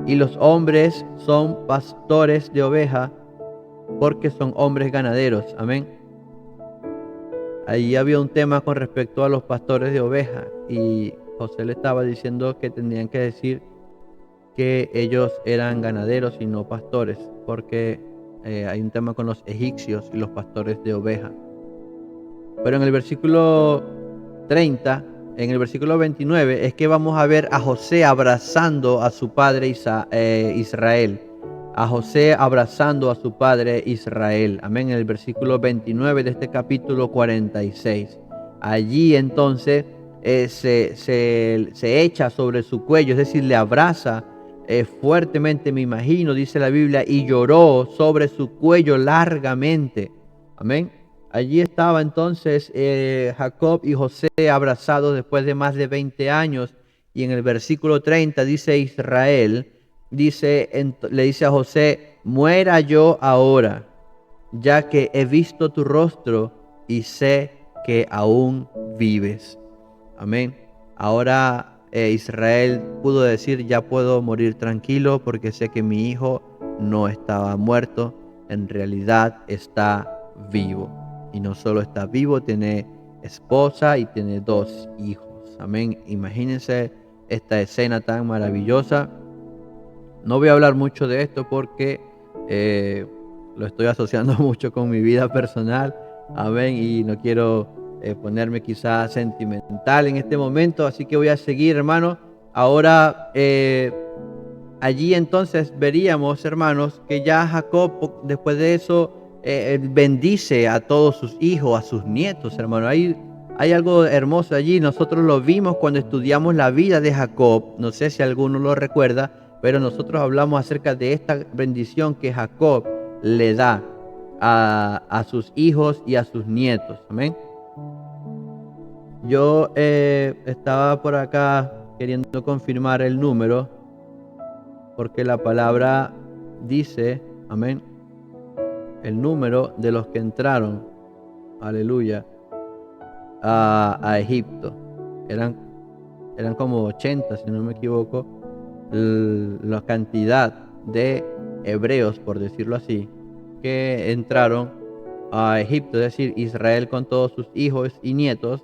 y los hombres son pastores de oveja, porque son hombres ganaderos. Amén. Allí había un tema con respecto a los pastores de oveja, y José le estaba diciendo que tenían que decir que ellos eran ganaderos y no pastores, porque hay un tema con los egipcios y los pastores de oveja. Pero en el versículo 30, en el versículo 29, es que vamos a ver a José abrazando a su padre Israel. A José abrazando a su padre Israel. Amén. En el versículo 29 de este capítulo 46. Allí entonces se echa sobre su cuello, es decir, le abraza fuertemente, me imagino, dice la Biblia, y lloró sobre su cuello largamente. Amén. Allí estaba entonces Jacob y José abrazados después de más de 20 años. Y en el versículo 30 dice Israel, le dice a José: muera yo ahora, ya que he visto tu rostro y sé que aún vives. Amén. Ahora Israel pudo decir: ya puedo morir tranquilo porque sé que mi hijo no estaba muerto, en realidad está vivo. Y no solo está vivo, tiene esposa y tiene 2 hijos. Amén. Imagínense esta escena tan maravillosa. No voy a hablar mucho de esto porque lo estoy asociando mucho con mi vida personal. Amén. Y no quiero ponerme quizás sentimental en este momento. Así que voy a seguir, hermano. Ahora, allí entonces veríamos, hermanos, que ya Jacob, después de eso, bendice a todos sus hijos, a sus nietos, hermano. Hay algo hermoso allí. Nosotros lo vimos cuando estudiamos la vida de Jacob. No sé si alguno lo recuerda, pero nosotros hablamos acerca de esta bendición que Jacob le da a sus hijos y a sus nietos. Amén. Yo estaba por acá queriendo confirmar el número, porque la palabra dice, amén, el número de los que entraron, aleluya, a Egipto. Eran como 80, si no me equivoco, la cantidad de hebreos, por decirlo así, que entraron a Egipto, es decir, Israel con todos sus hijos y nietos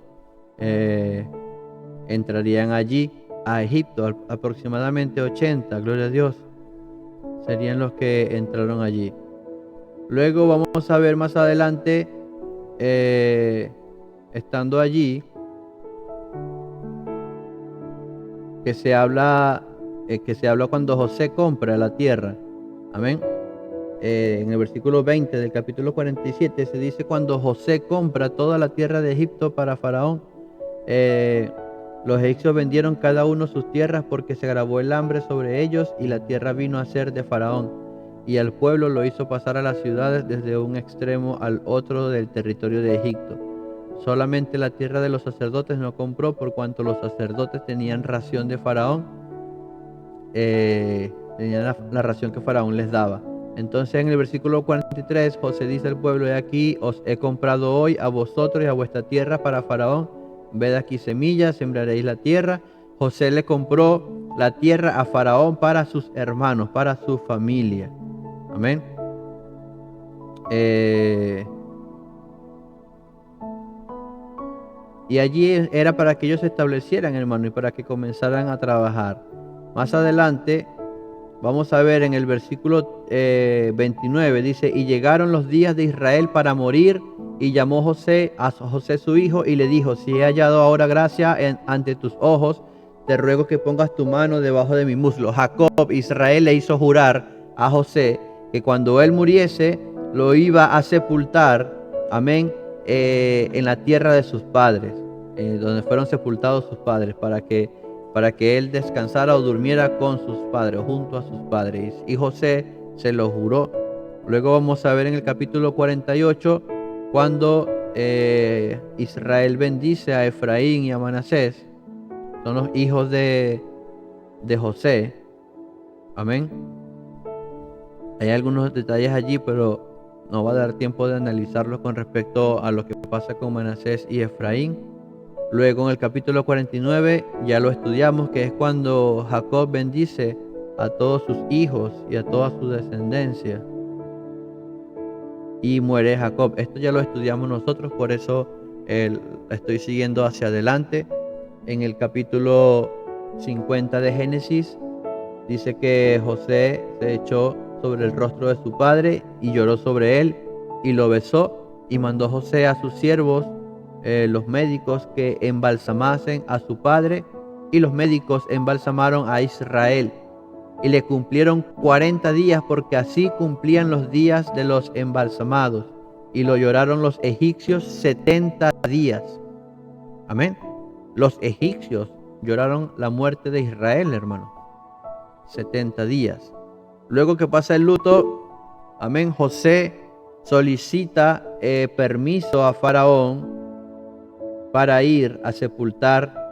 entrarían allí a Egipto, aproximadamente 80, gloria a Dios, serían los que entraron allí. Luego vamos a ver más adelante, estando allí, que se habla cuando José compra la tierra. Amén. En el versículo 20 del capítulo 47 se dice: cuando José compra toda la tierra de Egipto para Faraón, los egipcios vendieron cada uno sus tierras porque se agravó el hambre sobre ellos y la tierra vino a ser de Faraón, y al pueblo lo hizo pasar a las ciudades desde un extremo al otro del territorio de Egipto. Solamente la tierra de los sacerdotes no compró, por cuanto los sacerdotes tenían ración de Faraón, tenían la ración que Faraón les daba. Entonces en el versículo 43 José dice al pueblo: he aquí, os he comprado hoy a vosotros y a vuestra tierra para Faraón. Ved aquí semillas, sembraréis la tierra. José le compró la tierra a Faraón para sus hermanos, para su familia. Amén. Y allí era para que ellos se establecieran, hermano, y para que comenzaran a trabajar. Más adelante vamos a ver en el versículo 29, dice: y llegaron los días de Israel para morir, y llamó José a José su hijo y le dijo: si he hallado ahora gracia ante tus ojos, te ruego que pongas tu mano debajo de mi muslo. Jacob, Israel, le hizo jurar a José que cuando él muriese lo iba a sepultar, amén, en la tierra de sus padres, donde fueron sepultados sus padres, para que él descansara o durmiera con sus padres, junto a sus padres. Y José se lo juró. Luego vamos a ver en el capítulo 48, cuando Israel bendice a Efraín y a Manasés. Son los hijos de José. Amén. Hay algunos detalles allí, pero no va a dar tiempo de analizarlos con respecto a lo que pasa con Manasés y Efraín. Luego en el capítulo 49 ya lo estudiamos, que es cuando Jacob bendice a todos sus hijos y a toda su descendencia. Y muere Jacob. Esto ya lo estudiamos nosotros, por eso estoy siguiendo hacia adelante. En el capítulo 50 de Génesis dice que José se echó sobre el rostro de su padre y lloró sobre él y lo besó, y mandó José a sus siervos, los médicos, que embalsamasen a su padre, y los médicos embalsamaron a Israel y le cumplieron 40 días, porque así cumplían los días de los embalsamados, y lo lloraron los egipcios 70 días. Amén. Los egipcios lloraron la muerte de Israel, hermano, 70 días. Luego que pasa el luto, amén, José solicita permiso a Faraón para ir a sepultar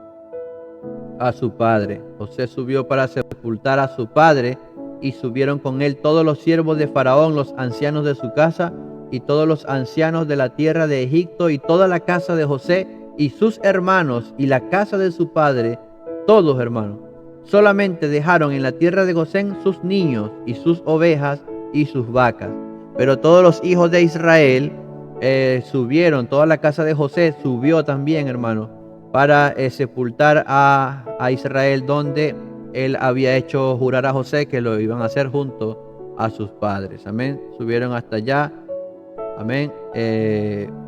a su padre. José subió para sepultar a su padre, y subieron con él todos los siervos de Faraón, los ancianos de su casa, y todos los ancianos de la tierra de Egipto, y toda la casa de José, y sus hermanos, y la casa de su padre, todos, hermanos. Solamente dejaron en la tierra de Gosén sus niños y sus ovejas y sus vacas. Pero todos los hijos de Israel subieron, toda la casa de José subió también, hermano, para sepultar a Israel, donde él había hecho jurar a José que lo iban a hacer junto a sus padres. Amén. Subieron hasta allá. Amén.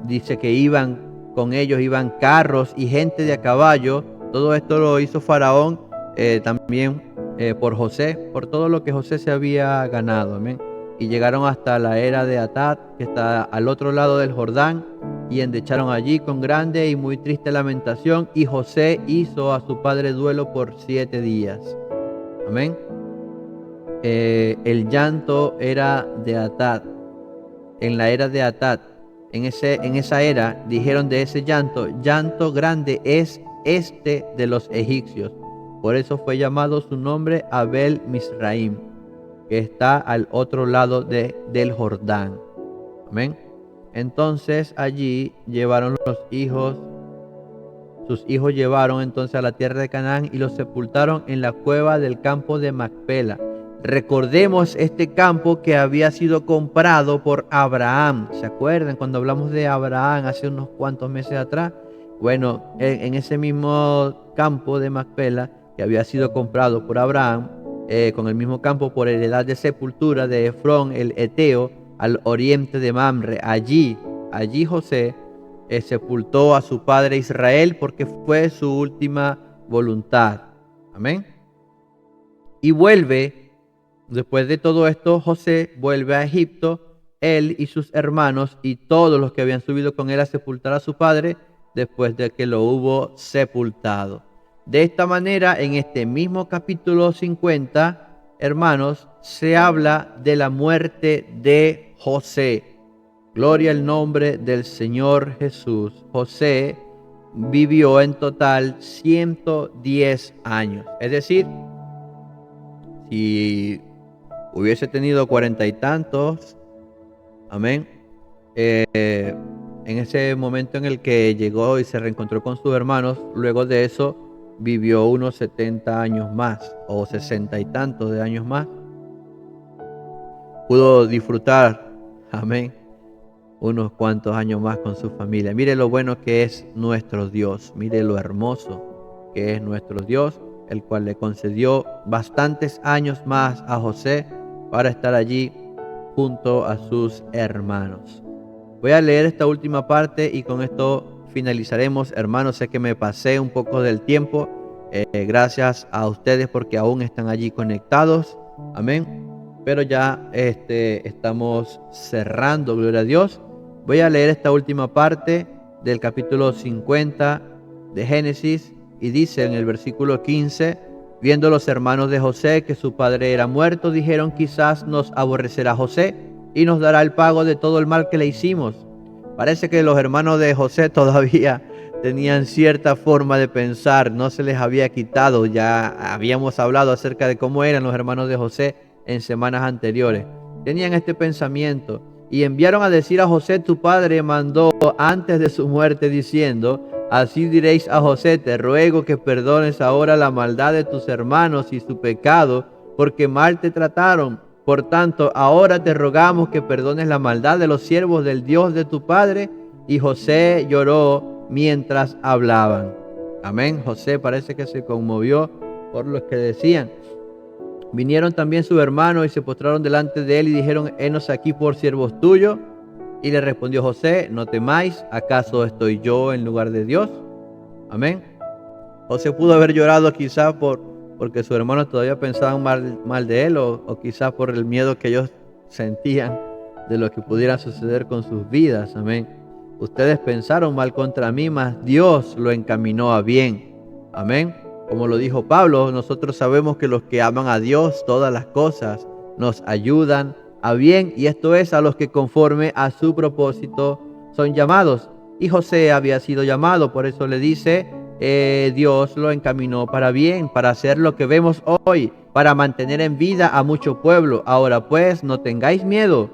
Dice que iban con ellos, iban carros y gente de a caballo. Todo esto lo hizo Faraón también por José, por todo lo que José se había ganado. Amén. Y llegaron hasta la era de Atad, que está al otro lado del Jordán, y endecharon allí con grande y muy triste lamentación, y José hizo a su padre duelo por 7 días. Amén. El llanto era de Atad. En la era de Atad, en esa era, dijeron de ese llanto grande es este de los egipcios. Por eso fue llamado su nombre Abel Misraim, que está al otro lado del Jordán. Amén. Entonces allí llevaron los hijos sus hijos llevaron entonces a la tierra de Canaán y los sepultaron en la cueva del campo de Macpela. Recordemos este campo que había sido comprado por Abraham. ¿Se acuerdan cuando hablamos de Abraham hace unos cuantos meses atrás? Bueno, en ese mismo campo de Macpela que había sido comprado por Abraham, con el mismo campo por heredad de sepultura de Efrón el Eteo, al oriente de Mamre. Allí José sepultó a su padre Israel porque fue su última voluntad. Amén. Y vuelve, después de todo esto, José vuelve a Egipto, él y sus hermanos y todos los que habían subido con él a sepultar a su padre después de que lo hubo sepultado. De esta manera, en este mismo capítulo 50, hermanos, se habla de la muerte de José. Gloria al nombre del Señor Jesús. José vivió en total 110 años. Es decir, si hubiese tenido 40 y tantos, amén, en ese momento en el que llegó y se reencontró con sus hermanos, luego de eso vivió unos 70 años más o 60 y tantos de años más. Pudo disfrutar, amén, unos cuantos años más con su familia. Mire lo bueno que es nuestro Dios. Mire lo hermoso que es nuestro Dios, el cual le concedió bastantes años más a José para estar allí junto a sus hermanos. Voy a leer esta última parte y con esto finalizaremos, hermanos. Sé que me pasé un poco del tiempo. Gracias a ustedes porque aún están allí conectados. Amén. Pero ya estamos cerrando, gloria a Dios. Voy a leer esta última parte del capítulo 50 de Génesis y dice en el versículo 15: viendo los hermanos de José que su padre era muerto, dijeron: quizás nos aborrecerá José y nos dará el pago de todo el mal que le hicimos. Parece que los hermanos de José todavía tenían cierta forma de pensar, no se les había quitado. Ya habíamos hablado acerca de cómo eran los hermanos de José en semanas anteriores. Tenían este pensamiento y enviaron a decir a José: tu padre mandó antes de su muerte diciendo: así diréis a José, te ruego que perdones ahora la maldad de tus hermanos y su pecado, porque mal te trataron. Por tanto, ahora te rogamos que perdones la maldad de los siervos del Dios de tu padre. Y José lloró mientras hablaban. Amén. José parece que se conmovió por lo que decían. Vinieron también sus hermanos y se postraron delante de él y dijeron: henos aquí por siervos tuyos. Y le respondió José: no temáis, ¿acaso estoy yo en lugar de Dios? Amén. José pudo haber llorado quizás porque sus hermanos todavía pensaban mal de él, o quizás por el miedo que ellos sentían de lo que pudiera suceder con sus vidas. Amén. Ustedes pensaron mal contra mí, mas Dios lo encaminó a bien. Amén. Como lo dijo Pablo, nosotros sabemos que los que aman a Dios, todas las cosas nos ayudan a bien, y esto es a los que conforme a su propósito son llamados. Y José había sido llamado, por eso le dice, Dios lo encaminó para bien, para hacer lo que vemos hoy, para mantener en vida a mucho pueblo. Ahora pues, no tengáis miedo.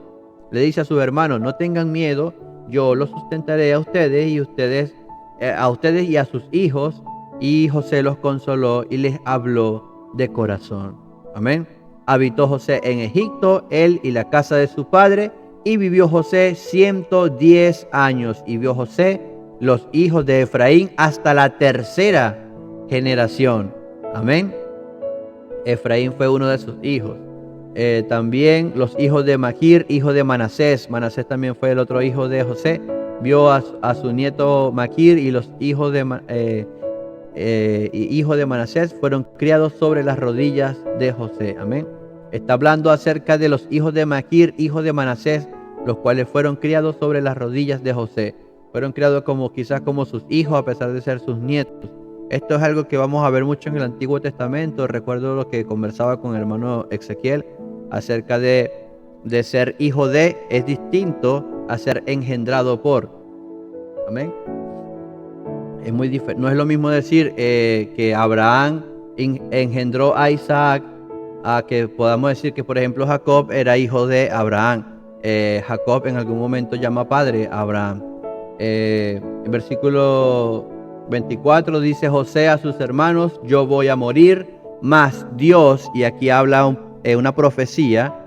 Le dice a sus hermanos: no tengan miedo, yo los sustentaré a ustedes y a sus hijos. Y José los consoló y les habló de corazón. Amén. Habitó José en Egipto, él y la casa de su padre, y vivió José 110 años. Y vio José los hijos de Efraín hasta la tercera generación. Amén. Efraín fue uno de sus hijos. También los hijos de Maquir, hijo de Manasés. Manasés también fue el otro hijo de José. Vio a su nieto Maquir, y los hijos de Manasés fueron criados sobre las rodillas de José. Amén. Está hablando acerca de los hijos de Maquir, hijo de Manasés, los cuales fueron criados sobre las rodillas de José. Fueron criados quizás como sus hijos, a pesar de ser sus nietos. Esto es algo que vamos a ver mucho en el Antiguo Testamento. Recuerdo lo que conversaba con el hermano Ezequiel acerca de ser hijo de, es distinto a ser engendrado por. Amén. Es muy diferente. No es lo mismo decir que Abraham engendró a Isaac, a que podamos decir que, por ejemplo, Jacob era hijo de Abraham. Jacob en algún momento llama padre a Abraham. En versículo 24 dice José a sus hermanos: yo voy a morir, mas Dios, y aquí habla una profecía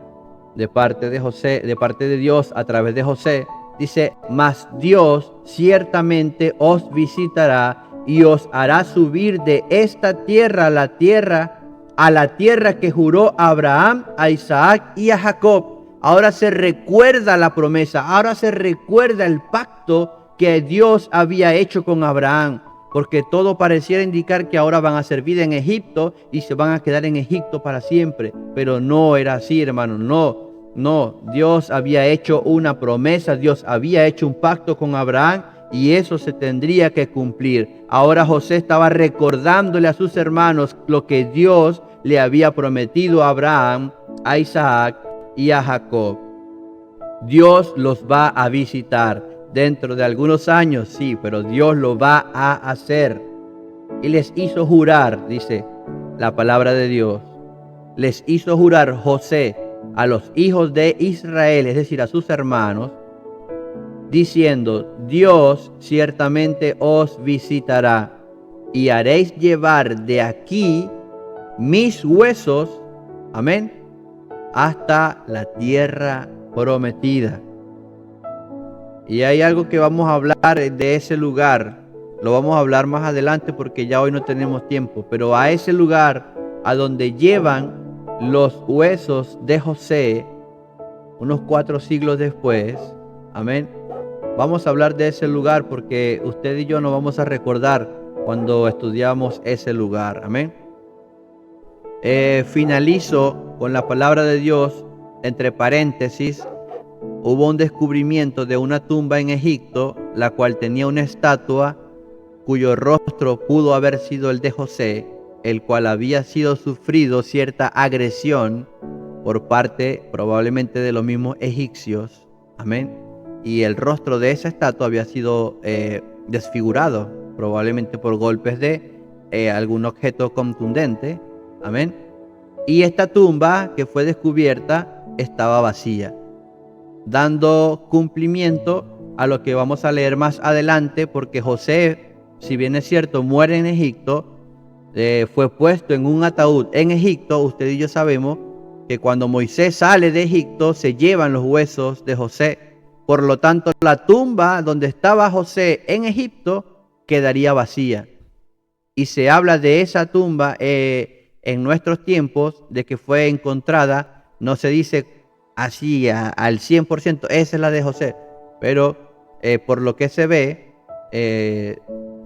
de parte de José, de parte de Dios a través de José, dice: mas Dios ciertamente os visitará y os hará subir de esta tierra a la tierra que juró a Abraham, a Isaac y a Jacob. Ahora se recuerda la promesa, ahora se recuerda el pacto que Dios había hecho con Abraham, porque todo pareciera indicar que ahora van a servir en Egipto y se van a quedar en Egipto para siempre, pero no era así, hermano, no, Dios había hecho una promesa, Dios había hecho un pacto con Abraham y eso se tendría que cumplir. Ahora José estaba recordándole a sus hermanos lo que Dios le había prometido a Abraham, a Isaac y a Jacob. Dios los va a visitar dentro de algunos años, sí, pero Dios lo va a hacer. Y les hizo jurar, dice la palabra de Dios, les hizo jurar José a los hijos de Israel, es decir, a sus hermanos, diciendo: Dios ciertamente os visitará y haréis llevar de aquí mis huesos, amén, hasta la tierra prometida. Y hay algo que vamos a hablar de ese lugar, lo vamos a hablar más adelante porque ya hoy no tenemos tiempo, pero a ese lugar a donde llevan los huesos de José, unos 4 siglos después, amén, vamos a hablar de ese lugar porque usted y yo nos vamos a recordar cuando estudiamos ese lugar, amén. Finalizo con la palabra de Dios, entre paréntesis. Hubo un descubrimiento de una tumba en Egipto, la cual tenía una estatua cuyo rostro pudo haber sido el de José, el cual había sido sufrido cierta agresión por parte probablemente de los mismos egipcios, amén, y el rostro de esa estatua había sido desfigurado, probablemente por golpes de algún objeto contundente, amén, y esta tumba que fue descubierta estaba vacía, dando cumplimiento a lo que vamos a leer más adelante, porque José, si bien es cierto, muere en Egipto, fue puesto en un ataúd en Egipto. Usted y yo sabemos que cuando Moisés sale de Egipto se llevan los huesos de José. Por lo tanto, la tumba donde estaba José en Egipto quedaría vacía. Y se habla de esa tumba en nuestros tiempos, de que fue encontrada, no se dice así al 100%, esa es la de José, pero por lo que se ve,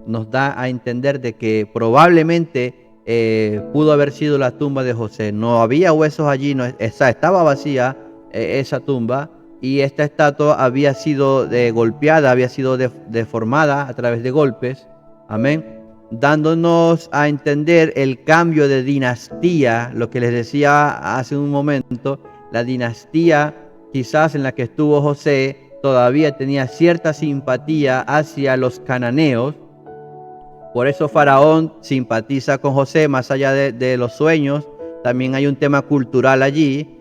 nos da a entender de que probablemente pudo haber sido la tumba de José. No había huesos allí, estaba vacía esa tumba, y esta estatua había sido golpeada, había sido deformada a través de golpes, amén, dándonos a entender el cambio de dinastía, lo que les decía hace un momento. La dinastía quizás en la que estuvo José todavía tenía cierta simpatía hacia los cananeos. Por eso Faraón simpatiza con José, más allá de los sueños. También hay un tema cultural allí.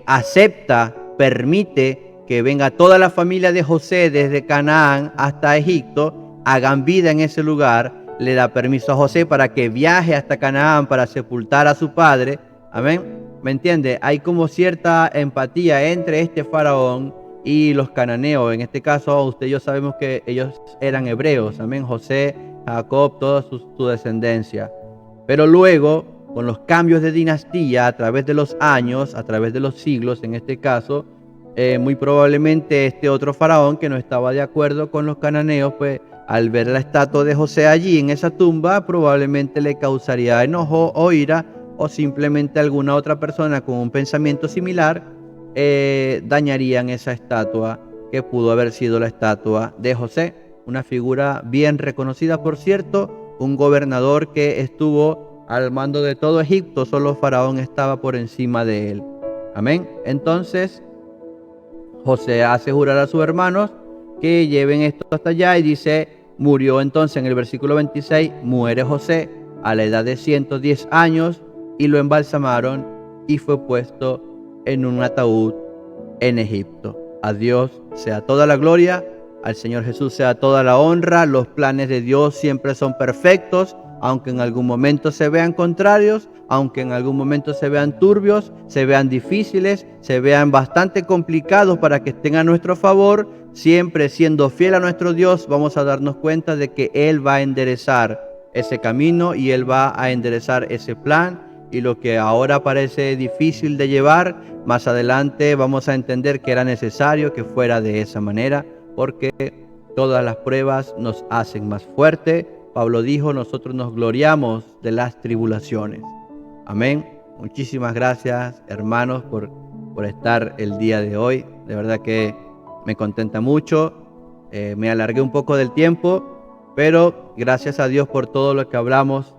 Acepta, permite que venga toda la familia de José desde Canaán hasta Egipto, hagan vida en ese lugar. Le da permiso a José para que viaje hasta Canaán para sepultar a su padre. Amén. ¿Me entiende? Hay como cierta empatía entre este faraón y los cananeos. En este caso, usted y yo sabemos que ellos eran hebreos. Amén. José, Jacob, toda su descendencia. Pero luego, con los cambios de dinastía a través de los años, a través de los siglos, en este caso, muy probablemente este otro faraón que no estaba de acuerdo con los cananeos, pues al ver la estatua de José allí en esa tumba, probablemente le causaría enojo o ira, o simplemente alguna otra persona con un pensamiento similar dañarían esa estatua que pudo haber sido la estatua de José, una figura bien reconocida, por cierto, un gobernador que estuvo al mando de todo Egipto, solo Faraón estaba por encima de él. Amén. Entonces José hace jurar a sus hermanos que lleven esto hasta allá, y dice: murió entonces, en el versículo 26, muere José a la edad de 110 años, y lo embalsamaron y fue puesto en un ataúd en Egipto. A Dios sea toda la gloria. Al Señor Jesús sea toda la honra. Los planes de Dios siempre son perfectos, aunque en algún momento se vean contrarios, aunque en algún momento se vean turbios, se vean difíciles, se vean bastante complicados para que estén a nuestro favor. Siempre siendo fiel a nuestro Dios, vamos a darnos cuenta de que Él va a enderezar ese camino y Él va a enderezar ese plan. Y lo que ahora parece difícil de llevar, más adelante vamos a entender que era necesario que fuera de esa manera, porque todas las pruebas nos hacen más fuerte. Pablo dijo, nosotros nos gloriamos de las tribulaciones. Amén. Muchísimas gracias, hermanos, por estar el día de hoy. De verdad que me contenta mucho. Me alargué un poco del tiempo, pero gracias a Dios por todo lo que hablamos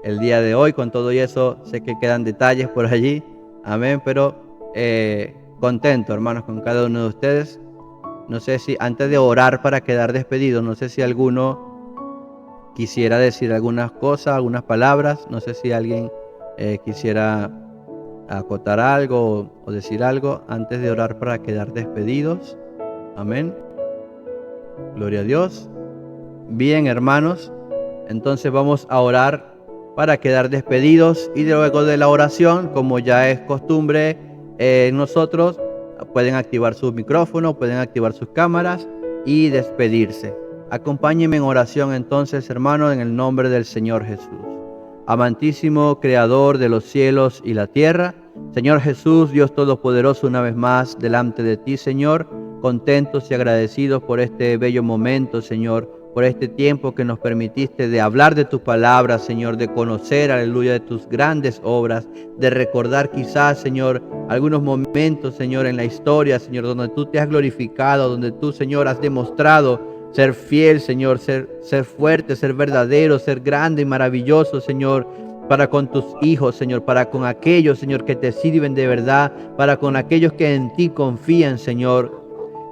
el día de hoy. Con todo y eso, sé que quedan detalles por allí. Amén, pero contento, hermanos, con cada uno de ustedes. No sé si, antes de orar para quedar despedido, no sé si alguno quisiera decir algunas cosas, algunas palabras. No sé si alguien quisiera acotar algo o decir algo antes de orar para quedar despedidos. Amén. Gloria a Dios. Bien, hermanos, entonces vamos a orar para quedar despedidos, y luego de la oración, como ya es costumbre nosotros, pueden activar sus micrófonos, pueden activar sus cámaras y despedirse. Acompáñenme en oración entonces, hermanos, en el nombre del Señor Jesús. Amantísimo Creador de los cielos y la tierra, Señor Jesús, Dios Todopoderoso, una vez más delante de ti, Señor, contentos y agradecidos por este bello momento, Señor, por este tiempo que nos permitiste de hablar de tus palabras, Señor, de conocer, aleluya, de tus grandes obras, de recordar quizás, Señor, algunos momentos, Señor, en la historia, Señor, donde tú te has glorificado, donde tú, Señor, has demostrado ser fiel, Señor, ser fuerte, ser verdadero, ser grande y maravilloso, Señor, para con tus hijos, Señor, para con aquellos, Señor, que te sirven de verdad, para con aquellos que en ti confían, Señor.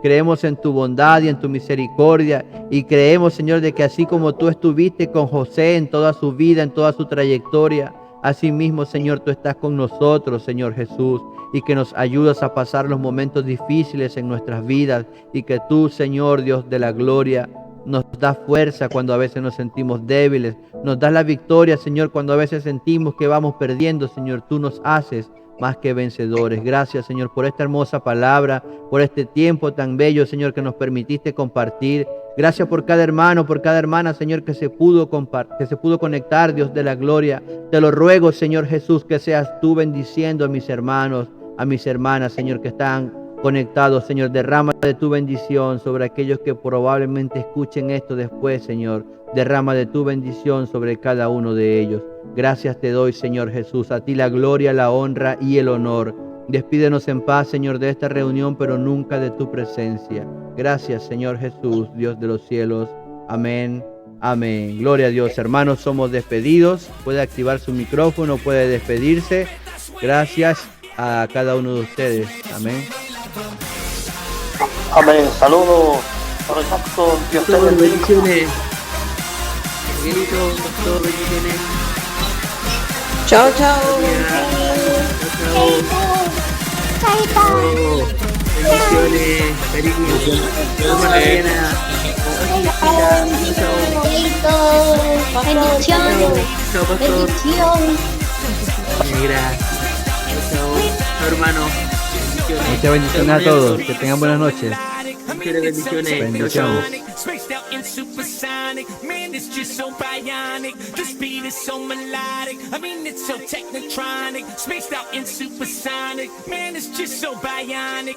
Creemos en tu bondad y en tu misericordia, y creemos, Señor, de que así como tú estuviste con José en toda su vida, en toda su trayectoria, así mismo, Señor, tú estás con nosotros, Señor Jesús, y que nos ayudas a pasar los momentos difíciles en nuestras vidas, y que tú, Señor, Dios de la gloria, nos das fuerza cuando a veces nos sentimos débiles, nos das la victoria, Señor, cuando a veces sentimos que vamos perdiendo, Señor, tú nos haces más que vencedores. Gracias, Señor, por esta hermosa palabra, por este tiempo tan bello, Señor, que nos permitiste compartir. Gracias por cada hermano, por cada hermana, Señor, que se pudo conectar, Dios de la gloria. Te lo ruego, Señor Jesús, que seas tú bendiciendo a mis hermanos, a mis hermanas, Señor, que están conectados. Señor, derrama de tu bendición sobre aquellos que probablemente escuchen esto después, Señor. Derrama de tu bendición sobre cada uno de ellos. Gracias te doy, Señor Jesús. A ti la gloria, la honra y el honor. Despídenos en paz, Señor, de esta reunión, pero nunca de tu presencia. Gracias, Señor Jesús, Dios de los cielos. Amén. Amén. Gloria a Dios. Hermanos, somos despedidos. Puede activar su micrófono, puede despedirse. Gracias a cada uno de ustedes. Amén.
Amén. Saludos. Por exacto, Dios te bendiga.
Bendiciones. Pastor, bendiciones.
Chao, chao.
Bendiciones, cariño.
Bendiciones.
Chao, pastor.
Bendiciones.
Gracias. Chao, hermano. Muchas bendiciones a todos. Que tengan buenas noches. Bendiciones. Bendiciones.
Spaced out in supersonic, man, it's just so bionic. The speed is so melodic, I mean, it's so technotronic. Spaced out in supersonic, man, it's just so bionic.